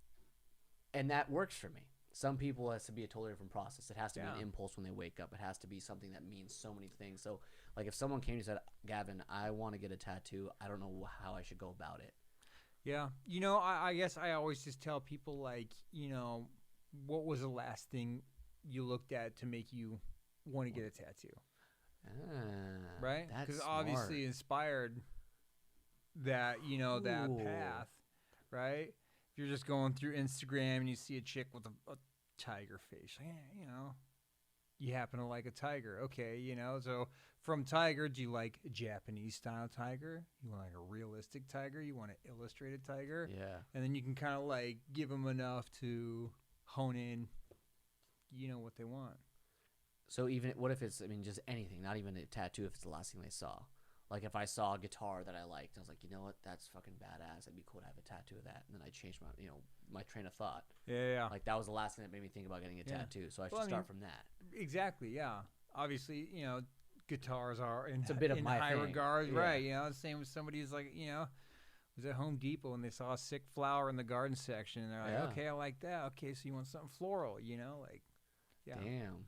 and that works for me. Some people, it has to be a totally different process. It has to be an impulse when they wake up. It has to be something that means so many things. So, like, if someone came and said, Gavin, I want to get a tattoo, I don't know how I should go about it. Yeah. I guess I always just tell people, like, what was the last thing you looked at to make you want to get a tattoo? Right? Because obviously inspired that, that path, right? If you're just going through Instagram and you see a chick with a tiger face, you happen to like a tiger. Okay, so from tiger, do you like a Japanese style tiger? You want like a realistic tiger? You want an illustrated tiger? Yeah. And then you can kind of like give them enough to hone in, what they want. So even, what if it's, just anything, not even a tattoo, if it's the last thing they saw? Like, if I saw a guitar that I liked, I was like, you know what, that's fucking badass. It'd be cool to have a tattoo of that. And then I changed my, my train of thought. Yeah. Like, that was the last thing that made me think about getting a tattoo. So I should start from that. Exactly, yeah. Obviously, guitars are it's a bit of my high thing. regard, right? Same with somebody who's like, was at Home Depot and they saw a sick flower in the garden section. And they're like, okay, I like that. Okay, so you want something floral, like, yeah. Damn.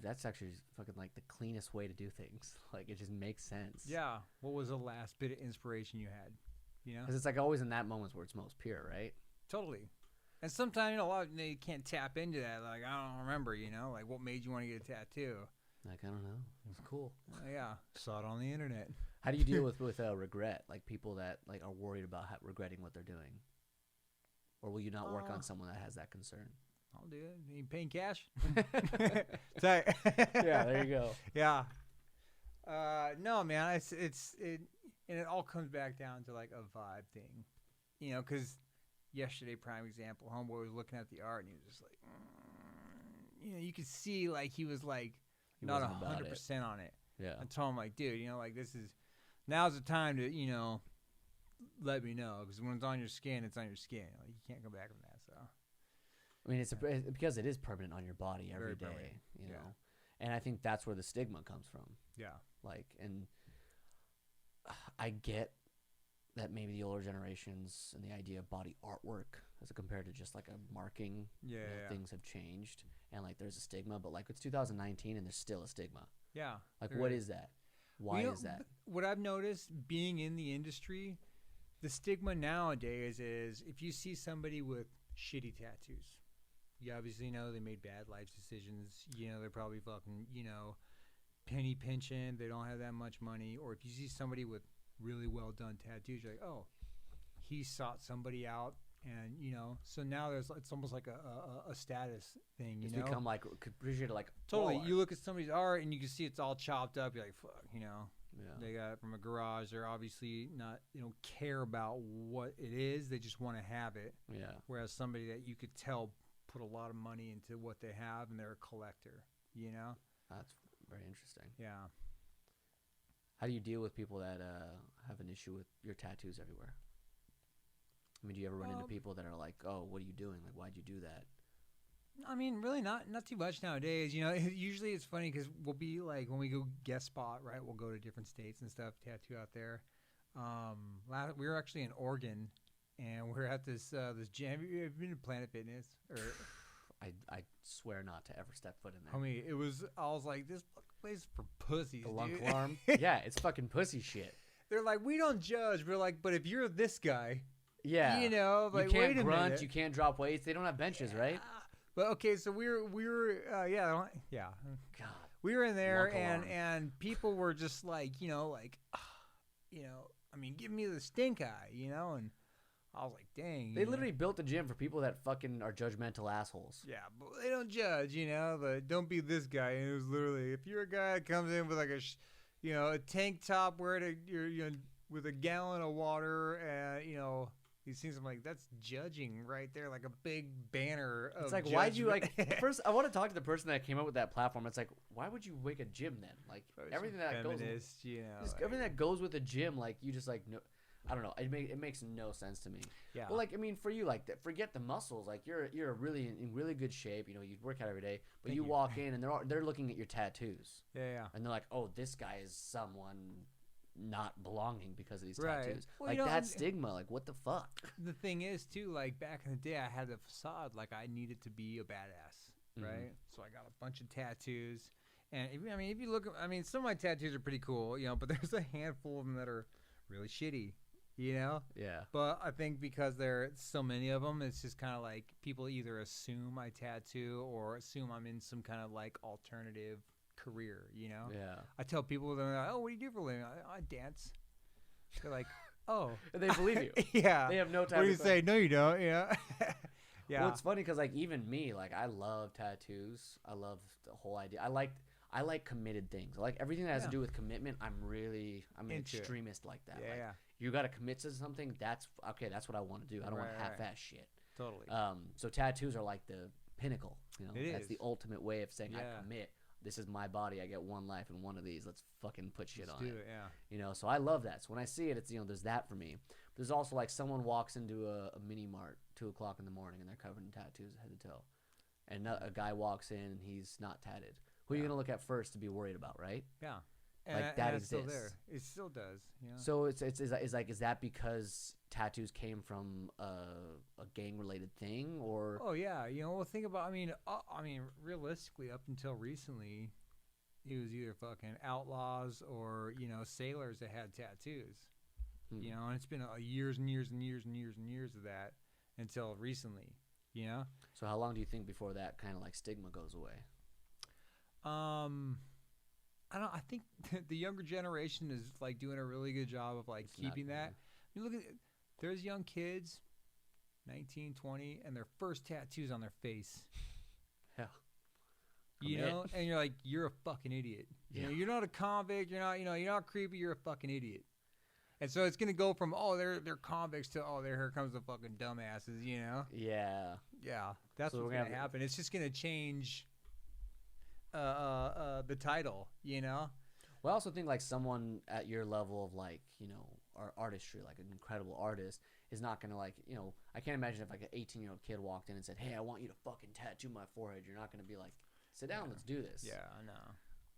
That's actually fucking like the cleanest way to do things. Like, it just makes sense. Yeah. What was the last bit of inspiration you had? Because it's like always in that moments where it's most pure, right? Totally. And sometimes, a lot of they can't tap into that. Like, I don't remember, like what made you want to get a tattoo? Like, I don't know. It's cool. Yeah. Saw it on the internet. How do you deal with regret? Like, people that like are worried about regretting what they're doing? Or will you not work on someone that has that concern? I'll do it. You paying cash? Tight. Yeah, there you go. Yeah. No, man. And it all comes back down to like a vibe thing, because yesterday, prime example, homeboy was looking at the art and he was just like, you could see like he was like not 100% on it. Yeah. I told him like, dude, like now's the time to let me know, because when it's on your skin, it's on your skin. Like, you can't go back from that. So. It's because it is permanent on your body every day, permanent. know, and I think that's where the stigma comes from. Yeah. Like, and I get that maybe the older generations and the idea of body artwork as compared to just like a marking, things have changed, and like there's a stigma, but like it's 2019 and there's still a stigma. Yeah. Like, what is that? Why is that? What I've noticed being in the industry, the stigma nowadays is if you see somebody with shitty tattoos, you obviously know they made bad life decisions. They're probably fucking, penny pinching. They don't have that much money. Or if you see somebody with really well done tattoos, you're like, oh, he sought somebody out And so now it's almost like a status thing. It's become like appreciated like totally. art. You look at somebody's art and you can see it's all chopped up. You're like, fuck, Yeah. They got it from a garage. They're obviously not, they don't care about what it is. They just want to have it. Yeah. Whereas somebody that you could tell put a lot of money into what they have and they're a collector. That's very interesting. Yeah. How do you deal with people that have an issue with your tattoos everywhere? I mean, do you ever run into people that are like, "Oh, what are you doing? Like, why'd you do that?" I mean, really not too much nowadays. Usually it's funny because we'll be like, when we go guest spot, right? We'll go to different states and stuff, tattoo out there. We were actually in Oregon, and we're at this gym. Have you been to Planet Fitness? Or I swear not to ever step foot in there. I mean, I was like, this place is for pussies, The lunk dude. alarm? Yeah, it's fucking pussy shit. They're like, we don't judge. We're like, but if you're this guy, Yeah. like, you can't wait a grunt, minute. you can't drop weights. They don't have benches, right? But okay, so we were God. we were in there, Lunk alarm. and people were just like, I mean, give me the stink eye, and I was like, dang. They literally built a gym for people that fucking are judgmental assholes. Yeah, but they don't judge, but don't be this guy. And it was literally, if you're a guy that comes in with like a tank top, with a gallon of water, and he sees something like, that's judging right there, like a big banner of It's like, why'd you judgment. first? I want to talk to the person that came up with that platform. It's like, why would you make a gym then? Like everything that goes, feminist, everything that goes with a gym, like you just like no. I don't know. It makes no sense to me. Yeah. Well, like I mean, for you, like forget the muscles. Like you're really in really good shape. You work out every day, but Thank you you. walk in and they're looking at your tattoos, yeah. and they're like, oh, this guy is someone not belonging because of these Right. tattoos. Well, like that stigma. Like what the fuck? The thing is, too, like back in the day, I had a facade like I needed to be a badass, right? So I got a bunch of tattoos, and if you look, some of my tattoos are pretty cool, but there's a handful of them that are really shitty. Yeah. But I think because there are so many of them, it's just kind of like people either assume I tattoo or assume I'm in some kind of like alternative career, Yeah. I tell people, they're like, oh, what do you do for a living? I dance. They're like, oh. And they believe you. Yeah. They have no time. What do you say? No, you don't. Yeah. Well, it's funny because like even me, like I love tattoos. I love the whole idea. I like committed things. I like everything that has to do with commitment. I'm an extremist like that. Yeah, like, yeah. You got to commit to something. That's okay. That's what I want to do. I don't want Right, half-ass shit. Totally. So tattoos are like the pinnacle. That's is. the ultimate way of saying Yeah. I commit. This is my body. I get one life and one of these. Let's fucking put shit Let's on do it. Yeah. So I love that. So when I see it, it's there's that for me. There's also like someone walks into a mini mart 2:00 in the morning and they're covered in tattoos head to toe, and a guy walks in and he's not tatted. Who are you gonna look at first to be worried about, right? Yeah. Like that it's still there. exists. It still does. So is that because tattoos came from a gang related thing or? Oh yeah. Well, think about. Realistically, up until recently, it was either fucking outlaws or sailors that had tattoos. And it's been years and years and years and years and years of that until recently. So how long do you think before that kind of like stigma goes away? I think the younger generation is like doing a really good job of like keeping that. You look at there's young kids, 19, 20, and their first tattoos on their face. Yeah. And you're like, you're a fucking idiot. You're not a convict. You're not creepy. You're a fucking idiot. And so it's gonna go from they're convicts to here comes the fucking dumbasses. Yeah. Yeah, that's what's gonna happen. It's just gonna change the title. Well, I also think like someone at your level of like our artistry, like an incredible artist, is not gonna like I can't imagine if like an 18-year-old kid walked in and said, "Hey, I want you to fucking tattoo my forehead." You're not gonna be like, "Sit down, let's do this." Yeah, I know.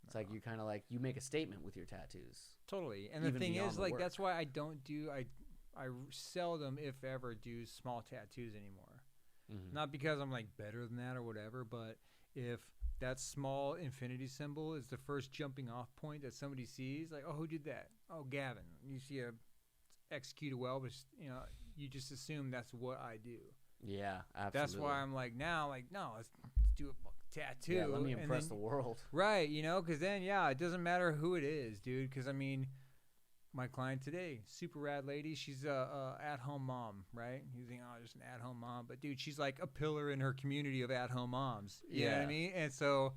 It's like you kind of like you make a statement with your tattoos. Totally. And the thing is, like, that's why I don't do I seldom, if ever, do small tattoos anymore. Mm-hmm. Not because I'm like better than that or whatever, but if that small infinity symbol is the first jumping off point that somebody sees, like, oh, who did that? Oh, Gavin. You see a executed well, but you just assume that's what I do. Yeah, absolutely. That's why I'm like now, like, no, let's do a fucking tattoo. Yeah, let me impress the world. Right, because then, it doesn't matter who it is, dude. Because my client today, super rad lady. She's a at-home mom, right? You think, oh, just an at-home mom, but dude, she's like a pillar in her community of at-home moms. You know what I Yeah. mean? And so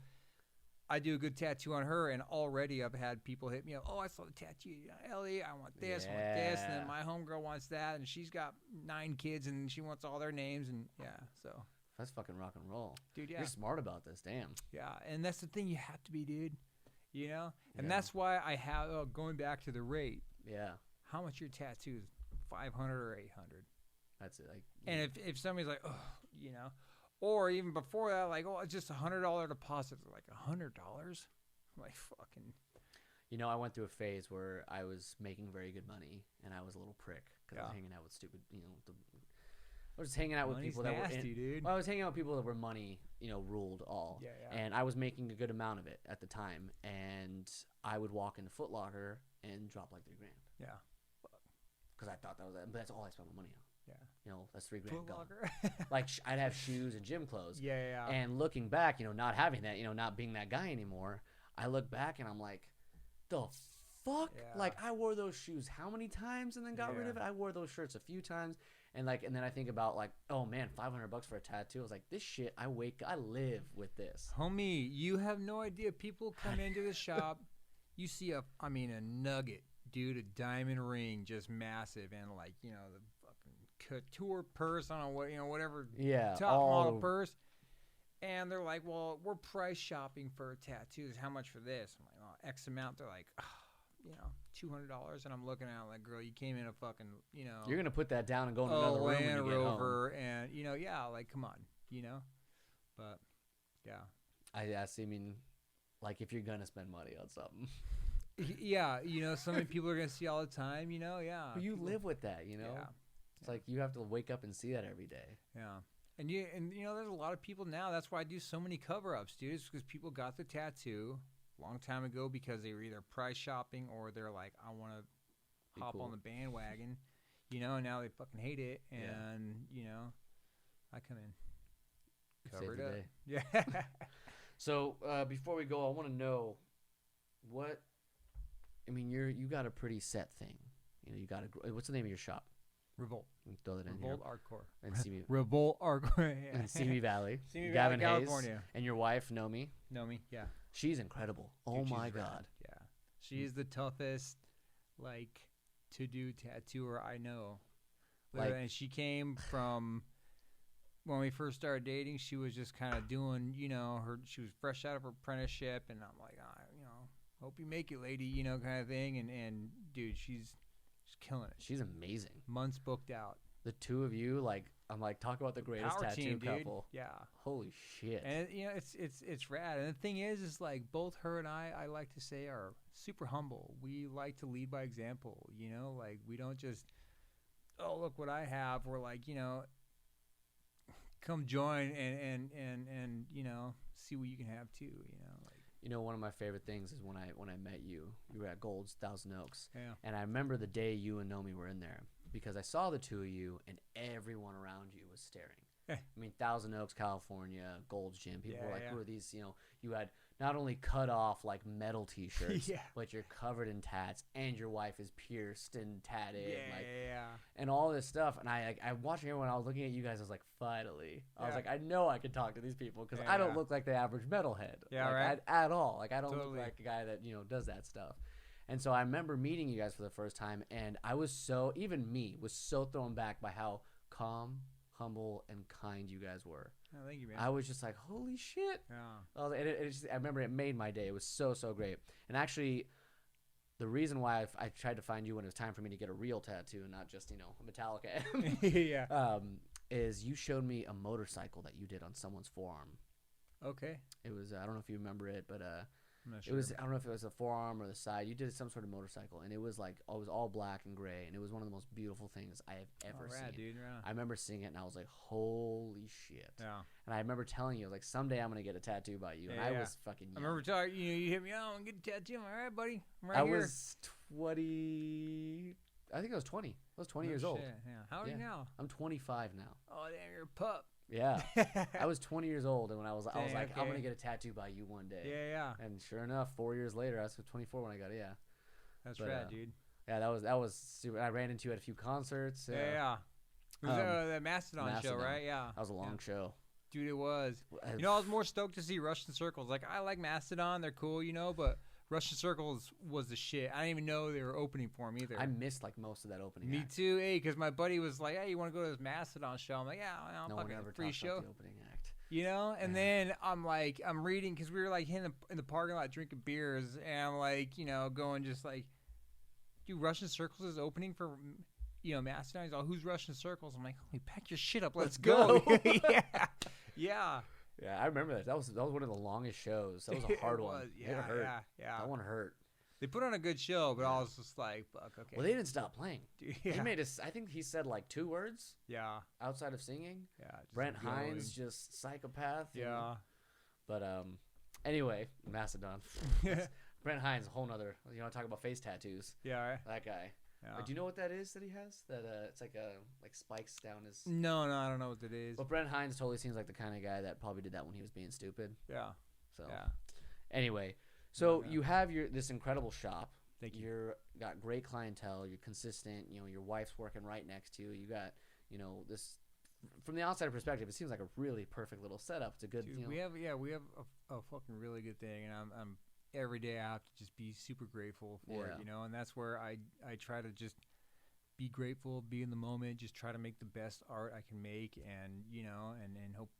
I do a good tattoo on her, and already I've had people hit me up. Oh, I saw the tattoo, Ellie. I want this, I want this, and Yeah. then my homegirl wants that, and she's got 9 kids, and she wants all their names, and yeah. So, That's fucking rock and roll. dude, yeah, You're smart about this. Damn. yeah, and that's the thing. You have to be, dude. You know, and Yeah. that's why I have going back to the rate. Yeah. How much your tattoo is? 500 or 800. That's it. Like, And if somebody's like, oh, you know, or even before that, like, oh, it's just $100 deposit. They're like $100. I'm like, fucking. you know, I went through a phase where I was making very good money, and I was a little prick because I was Yeah. hanging out with stupid, I was hanging out with Money's people that were nasty, dude. Well, I was hanging out with people that were money, ruled all. Yeah, yeah. And I was making a good amount of it at the time, and I would walk into Foot Locker and drop like $3,000 Yeah. because I thought that was it. But that's all I spent my money on. Yeah. That's $3,000 Foot gone. Locker. Like I'd have shoes and gym clothes. Yeah. And looking back, not having that, not being that guy anymore, I look back and I'm like, the fuck? Yeah. Like I wore those shoes how many times and then got rid Yeah. of it? I wore those shirts a few times. And then I think about like, oh man, $500 for a tattoo. I was like, this shit, I live with this. Homie, you have no idea. People come into the shop, you see a nugget, dude, a diamond ring, just massive, and like, the fucking couture purse on whatever Yeah. top model purse. And they're like, well, we're price shopping for tattoos. How much for this? I'm like, oh, X amount. They're like, $200. And I'm looking at it like, girl, you came in a fucking, You're going to put that down and go in another room when Land you get Rover. And, yeah, like, come on, But, yeah. home. I mean, like if you're going to spend money on something. Yeah, so many people are going to see all the time, yeah. But you people- live with that, Yeah. It's like you have to wake up and see that every day. Yeah. And there's a lot of people now. That's why I do so many cover-ups, dude. It's because people got the tattoo a long time ago because they were either price shopping or they're like, I want to hop cool. on the bandwagon, and now they fucking hate it. Yeah. And, I come in. Save Covered the up. day. Yeah. So before we go, I want to know what. I mean, you got a pretty set thing. You got what's the name of your shop? Revolt. You can throw that in Revolt here. Hardcore. And Simi, Revolt Hardcore. Yeah. and Simi Valley. Simi Gavin Valley, Hayes, California. and your wife Nomi. Know me? Yeah. She's incredible. Oh Dude, my she's rad. god. Yeah. She is the toughest, to do tattooer I know. Literally, and she came from when we first started dating. She was just kind of doing, she was fresh out of her apprenticeship, and I'm like, hope you make it, lady, kind of thing. And dude, she's killing it. She's amazing. Months booked out. The two of you, I'm like, talk about the greatest Power tattoo team, dude. couple. Yeah. Holy shit. And it's rad. And the thing is like both her and I like to say, are super humble. We like to lead by example. Like we don't just, oh, look what I have. We're like, come join and see what you can have too. One of my favorite things is when I met you. You were at Gold's Thousand Oaks. Yeah. And I remember the day you and Nomi were in there because I saw the two of you and everyone around you was staring. Eh. I mean, Thousand Oaks, California, Gold's Gym. People were like, Yeah. who are these? You had not only cut off like metal t-shirts, Yeah. but you're covered in tats and your wife is pierced and tatted. Yeah. And all this stuff. And I'm watching everyone. I was looking at you guys. I was like, finally. I was Yeah. like, I know I can talk to these people because I don't Yeah. look like the average metalhead. Yeah, like, right. At all. Like I don't Totally. look like a guy that does that stuff. And so I remember meeting you guys for the first time, and I was even me was so thrown back by how calm, humble, and kind you guys were. Oh, thank you, man. I was just like, holy shit. Yeah. I remember it made my day. It was so, so great. And actually, the reason why I tried to find you when it was time for me to get a real tattoo and not just, a Metallica Yeah. is you showed me a motorcycle that you did on someone's forearm. Okay. It was, I don't know if you remember it, but I'm not it sure. was, I don't know if it was the forearm or the side. You did some sort of motorcycle, and it was like, it was all black and gray, and it was one of the most beautiful things I have ever rad, seen. dude. Yeah. I remember seeing it, and I was like, holy shit. Yeah. And I remember telling you, I was like, someday I'm going to get a tattaoo by you. And I Yeah. was fucking young. I remember talking. You hit me out and get a tattoo. All right, buddy. I'm right I here. was 20. I think I was 20. I was 20 No years old. shit, Yeah. How old are you Yeah. now? I'm 25 now. Oh damn, you're a pup. Yeah. I was 20 years old, and when I was Dang, like, I'm okay. going to get a tattoo by you one day. Yeah. And sure enough, 4 years later, I was 24 when I got it. Yeah. That's But, rad, dude. Yeah, that was super. I ran into you at a few concerts. Yeah, yeah. It was that Mastodon show, Mastodon. right? Yeah. That was a long show. Dude, it was. I- You know, I was more stoked to see Russian Circles. Like, I like Mastodon. They're cool, you know, but Russian Circles was the shit. I didn't even know they were opening for him either. I missed like most of that opening. Me act. too, hey, because my buddy was like, hey, you want to go to this Mastodon show? I'm like, yeah, well, No one fucking ever free talks show. about the opening act. You know, and Yeah. then I'm like, I'm reading because we were like in the parking lot drinking beers, and I'm like, you know, going just like, dude, Russian Circles is opening for, you know, Mastodon. He's all, who's Russian Circles? I'm like, holy, pack your shit up, let's go. yeah, yeah. Yeah, I remember that. That was one of the longest shows. That was a hard one. Yeah, it hurt. yeah. That one hurt. They put on a good show, but Yeah. I was just like, fuck, okay. Well, they didn't stop playing. Dude, He yeah, made us. I think he said like 2 words yeah, outside of singing. yeah. just Brent going. Hines, just psychopath. Yeah. But anyway, Mastodon. Brent Hines, a whole nother. You want to talk about face tattoos? Yeah. That guy. Yeah. Do you know what that is that he has? That it's like spikes down his. No, I don't know what it is. But Brent Hines totally seems like the kind of guy that probably did that when he was being stupid. Yeah. So Yeah. anyway, so Yeah. you have this incredible shop. Thank you. You're got great clientele. You're consistent. You know, your wife's working right next to you. You got, you know, this from the outsider perspective, it seems like a really perfect little setup. It's a good. Dude, you know, we have a fucking really good thing, and I'm every day I have to just be super grateful for it, Yeah. you know, and that's where I try to just be grateful, be in the moment, just try to make the best art I can make, and you know, and hope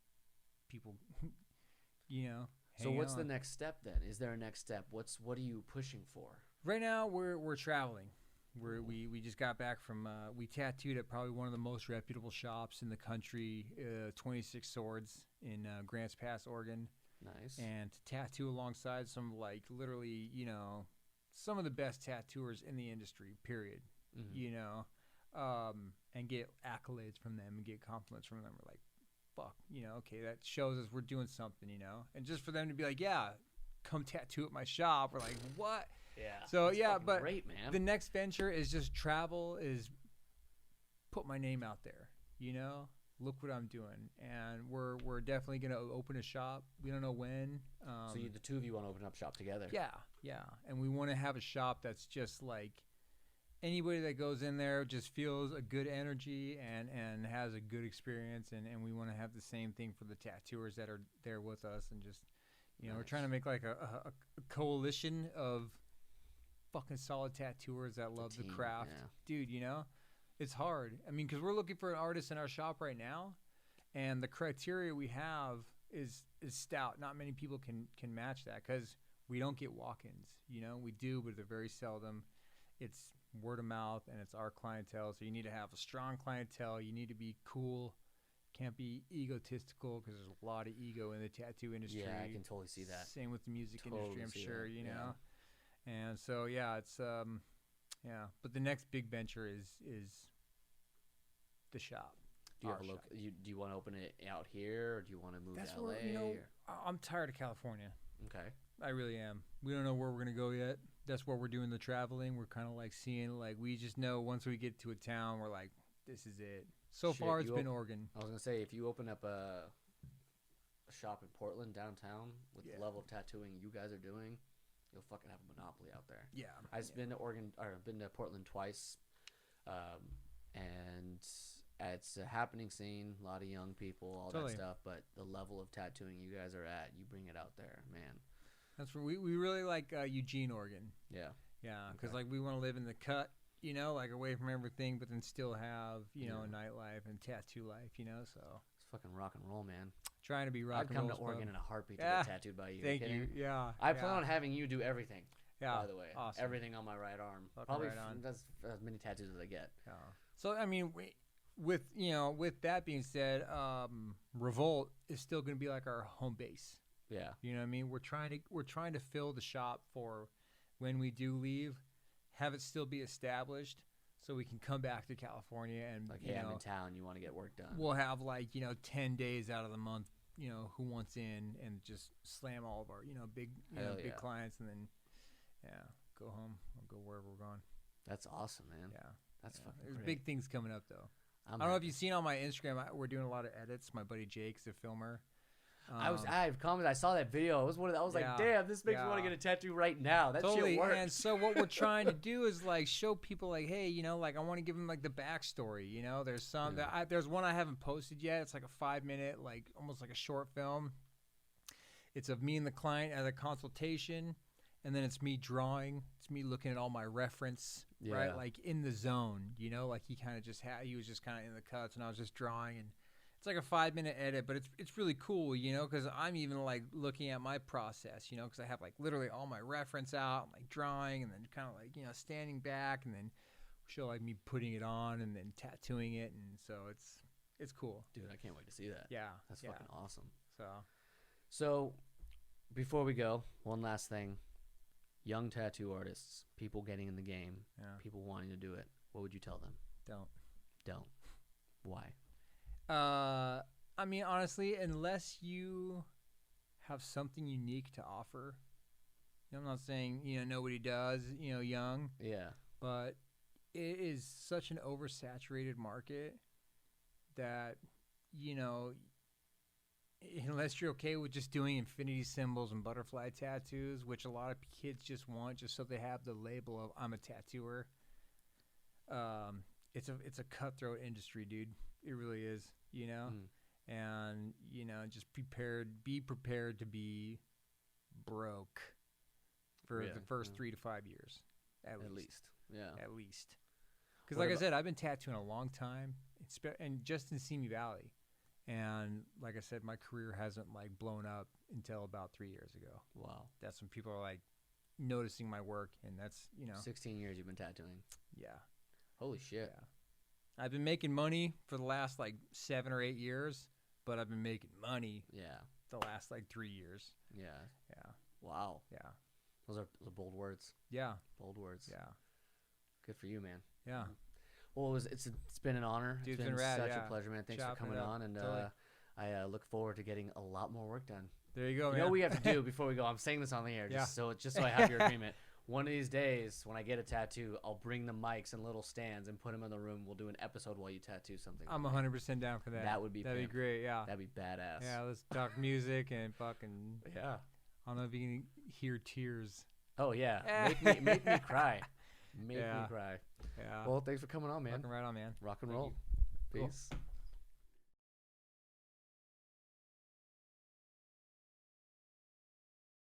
people, you know. So hang what's the on. next step then? Is there a next step? What are you pushing for? Right now we're traveling. We just got back from we tattooed at probably one of the most reputable shops in the country, 26 Swords in Grants Pass, Oregon. Nice. And to tattoo alongside some like literally, you know, some of the best tattooers in the industry, period. Mhm. You know, and get accolades from them and get compliments from them. We're like, fuck, you know, okay, that shows us we're doing something, you know. And just for them to be like, yeah, come tattoo at my shop, we're like, what? Yeah. So That's yeah, fucking but great, man. the next venture is just travel, is put my name out there, you know. Look what I'm doing, and we're definitely gonna open a shop. We don't know when. So the two of you want to open up shop together? Yeah, and we want to have a shop that's just like anybody that goes in there just feels a good energy and has a good experience, and we want to have the same thing for the tattooers that are there with us, and just, you know, we're Nice. trying to make like a coalition of fucking solid tattooers that love the team, craft, yeah. dude. You know, it's hard. I mean, because we're looking for an artist in our shop right now, and the criteria we have is stout. Not many people can match that because we don't get walk-ins. You know, we do, but they're very seldom. It's word of mouth, and it's our clientele. So you need to have a strong clientele. You need to be cool. Can't be egotistical because there's a lot of ego in the tattoo industry. Yeah, I can totally see that. Same with the music Totally industry, I'm see sure, that, you yeah. know. And so yeah, it's yeah. But the next big venture is the shop. Do you our have a look? shop. Do you want to open it out here, or do you want to move That's to LA? where, you know, or- I'm tired of California. Okay. I really am. We don't know where we're gonna go yet. That's where we're doing the traveling. We're kind of like seeing, like, we just know once we get to a town, we're like, this is it. So Shit, far, it's you been op- Oregon. I was gonna say, if you open up a shop in Portland downtown with Yeah. the level of tattooing you guys are doing, you'll fucking have a monopoly out there. Yeah. I've been to been to Portland twice, and it's a happening scene. A lot of young people, all Totally. that stuff. But the level of tattooing you guys are at, you bring it out there, man. That's where we really like Eugene, Oregon. Yeah. Yeah, because Okay. like we want to live in the cut, you know, like away from everything, but then still have, you know, a Yeah. nightlife and tattoo life, you know. So It's fucking rock and roll, man. trying to be rock I'd and come roll. to Oregon in a heartbeat to Yeah. get tattooed by you. Thank kidding? you. Yeah. I yeah. plan on having you do everything. Yeah. By the way, Awesome. everything on my right arm. Fucking Probably right on. that's as many tattoos as I get. Yeah. So I mean, with you know, with that being said, Revolt is still going to be like our home base. Yeah. You know what I mean? We're trying to fill the shop for when we do leave, have it still be established, so we can come back to California and Like, you hey, I'm know, in town. You want to get work done? we'll have like, you know, 10 days out of the month, you know, who wants in, and just slam all of our, you know, big Hell big yeah. clients, and then go home or go wherever we're going. That's awesome, man. Yeah. That's Yeah. fucking There's great. big things coming up though. I'm I don't know if happy. you've seen on my Instagram, we're doing a lot of edits. My buddy Jake's a filmer. I've commented. I saw that video. It was one of. I was Yeah, like, damn, this makes me want to yeah. get a tattoo right now. That Totally. shit works. And so what we're trying to do is like show people like, hey, like I want to give them like the backstory. There's some there's one I haven't posted yet. It's like a 5-minute, like almost like a short film. It's of me and the client at a consultation, and then it's me drawing. It's me looking at all my reference, right? Like in the zone, like he kind of just he was just kind of in the cuts, and I was just drawing, and it's like a 5-minute edit, but it's really cool, because I'm even like looking at my process, because I have like literally all my reference out, like drawing, and then kind of like standing back, and then show like me putting it on, and then tattooing it, and so it's cool. Dude, I can't wait to see that. Yeah, That's fucking awesome. So before we go, one last thing. Young tattoo artists, people getting in the game, people wanting to do it. What would you tell them? Don't. Why? I mean, honestly, unless you have something unique to offer, I'm not saying, nobody does, young. Yeah. But it is such an oversaturated market that, unless you're okay with just doing infinity symbols and butterfly tattoos, which a lot of kids just want just so they have the label of I'm a tattooer, it's a cutthroat industry, dude. It really is, and just be prepared to be broke for the first 3 to 5 years at least. At least. Because like I said, I've been tattooing a long time, and just in Simi Valley. And like I said, my career hasn't like blown up until about 3 years ago. Wow. That's when people are like noticing my work, and that's 16 years you've been tattooing. Yeah. Holy shit. Yeah. I've been making money for the last like 7 or 8 years, but I've been making money. Yeah. The last like 3 years. Yeah. Yeah. Wow. Yeah. Those are bold words. Yeah. Bold words. Yeah. Good for you, man. Yeah. Well, it's been an honor. Dude, it's been rad, such a pleasure, man. Thanks for coming on, and totally. I look forward to getting a lot more work done. There you go, man. You know what we have to do before we go? I'm saying this on the air, just so I have your agreement. One of these days, when I get a tattoo, I'll bring the mics and little stands and put them in the room. We'll do an episode while you tattoo something. I'm 100% down for that. That'd be great. Yeah. That'd be badass. Yeah, let's talk music and fucking. Yeah. I don't know if you can hear tears. Oh yeah, make me cry. Make me cry. Yeah. Well, thanks for coming on, man. Fucking right on, man. Rock and roll. Peace. Cool.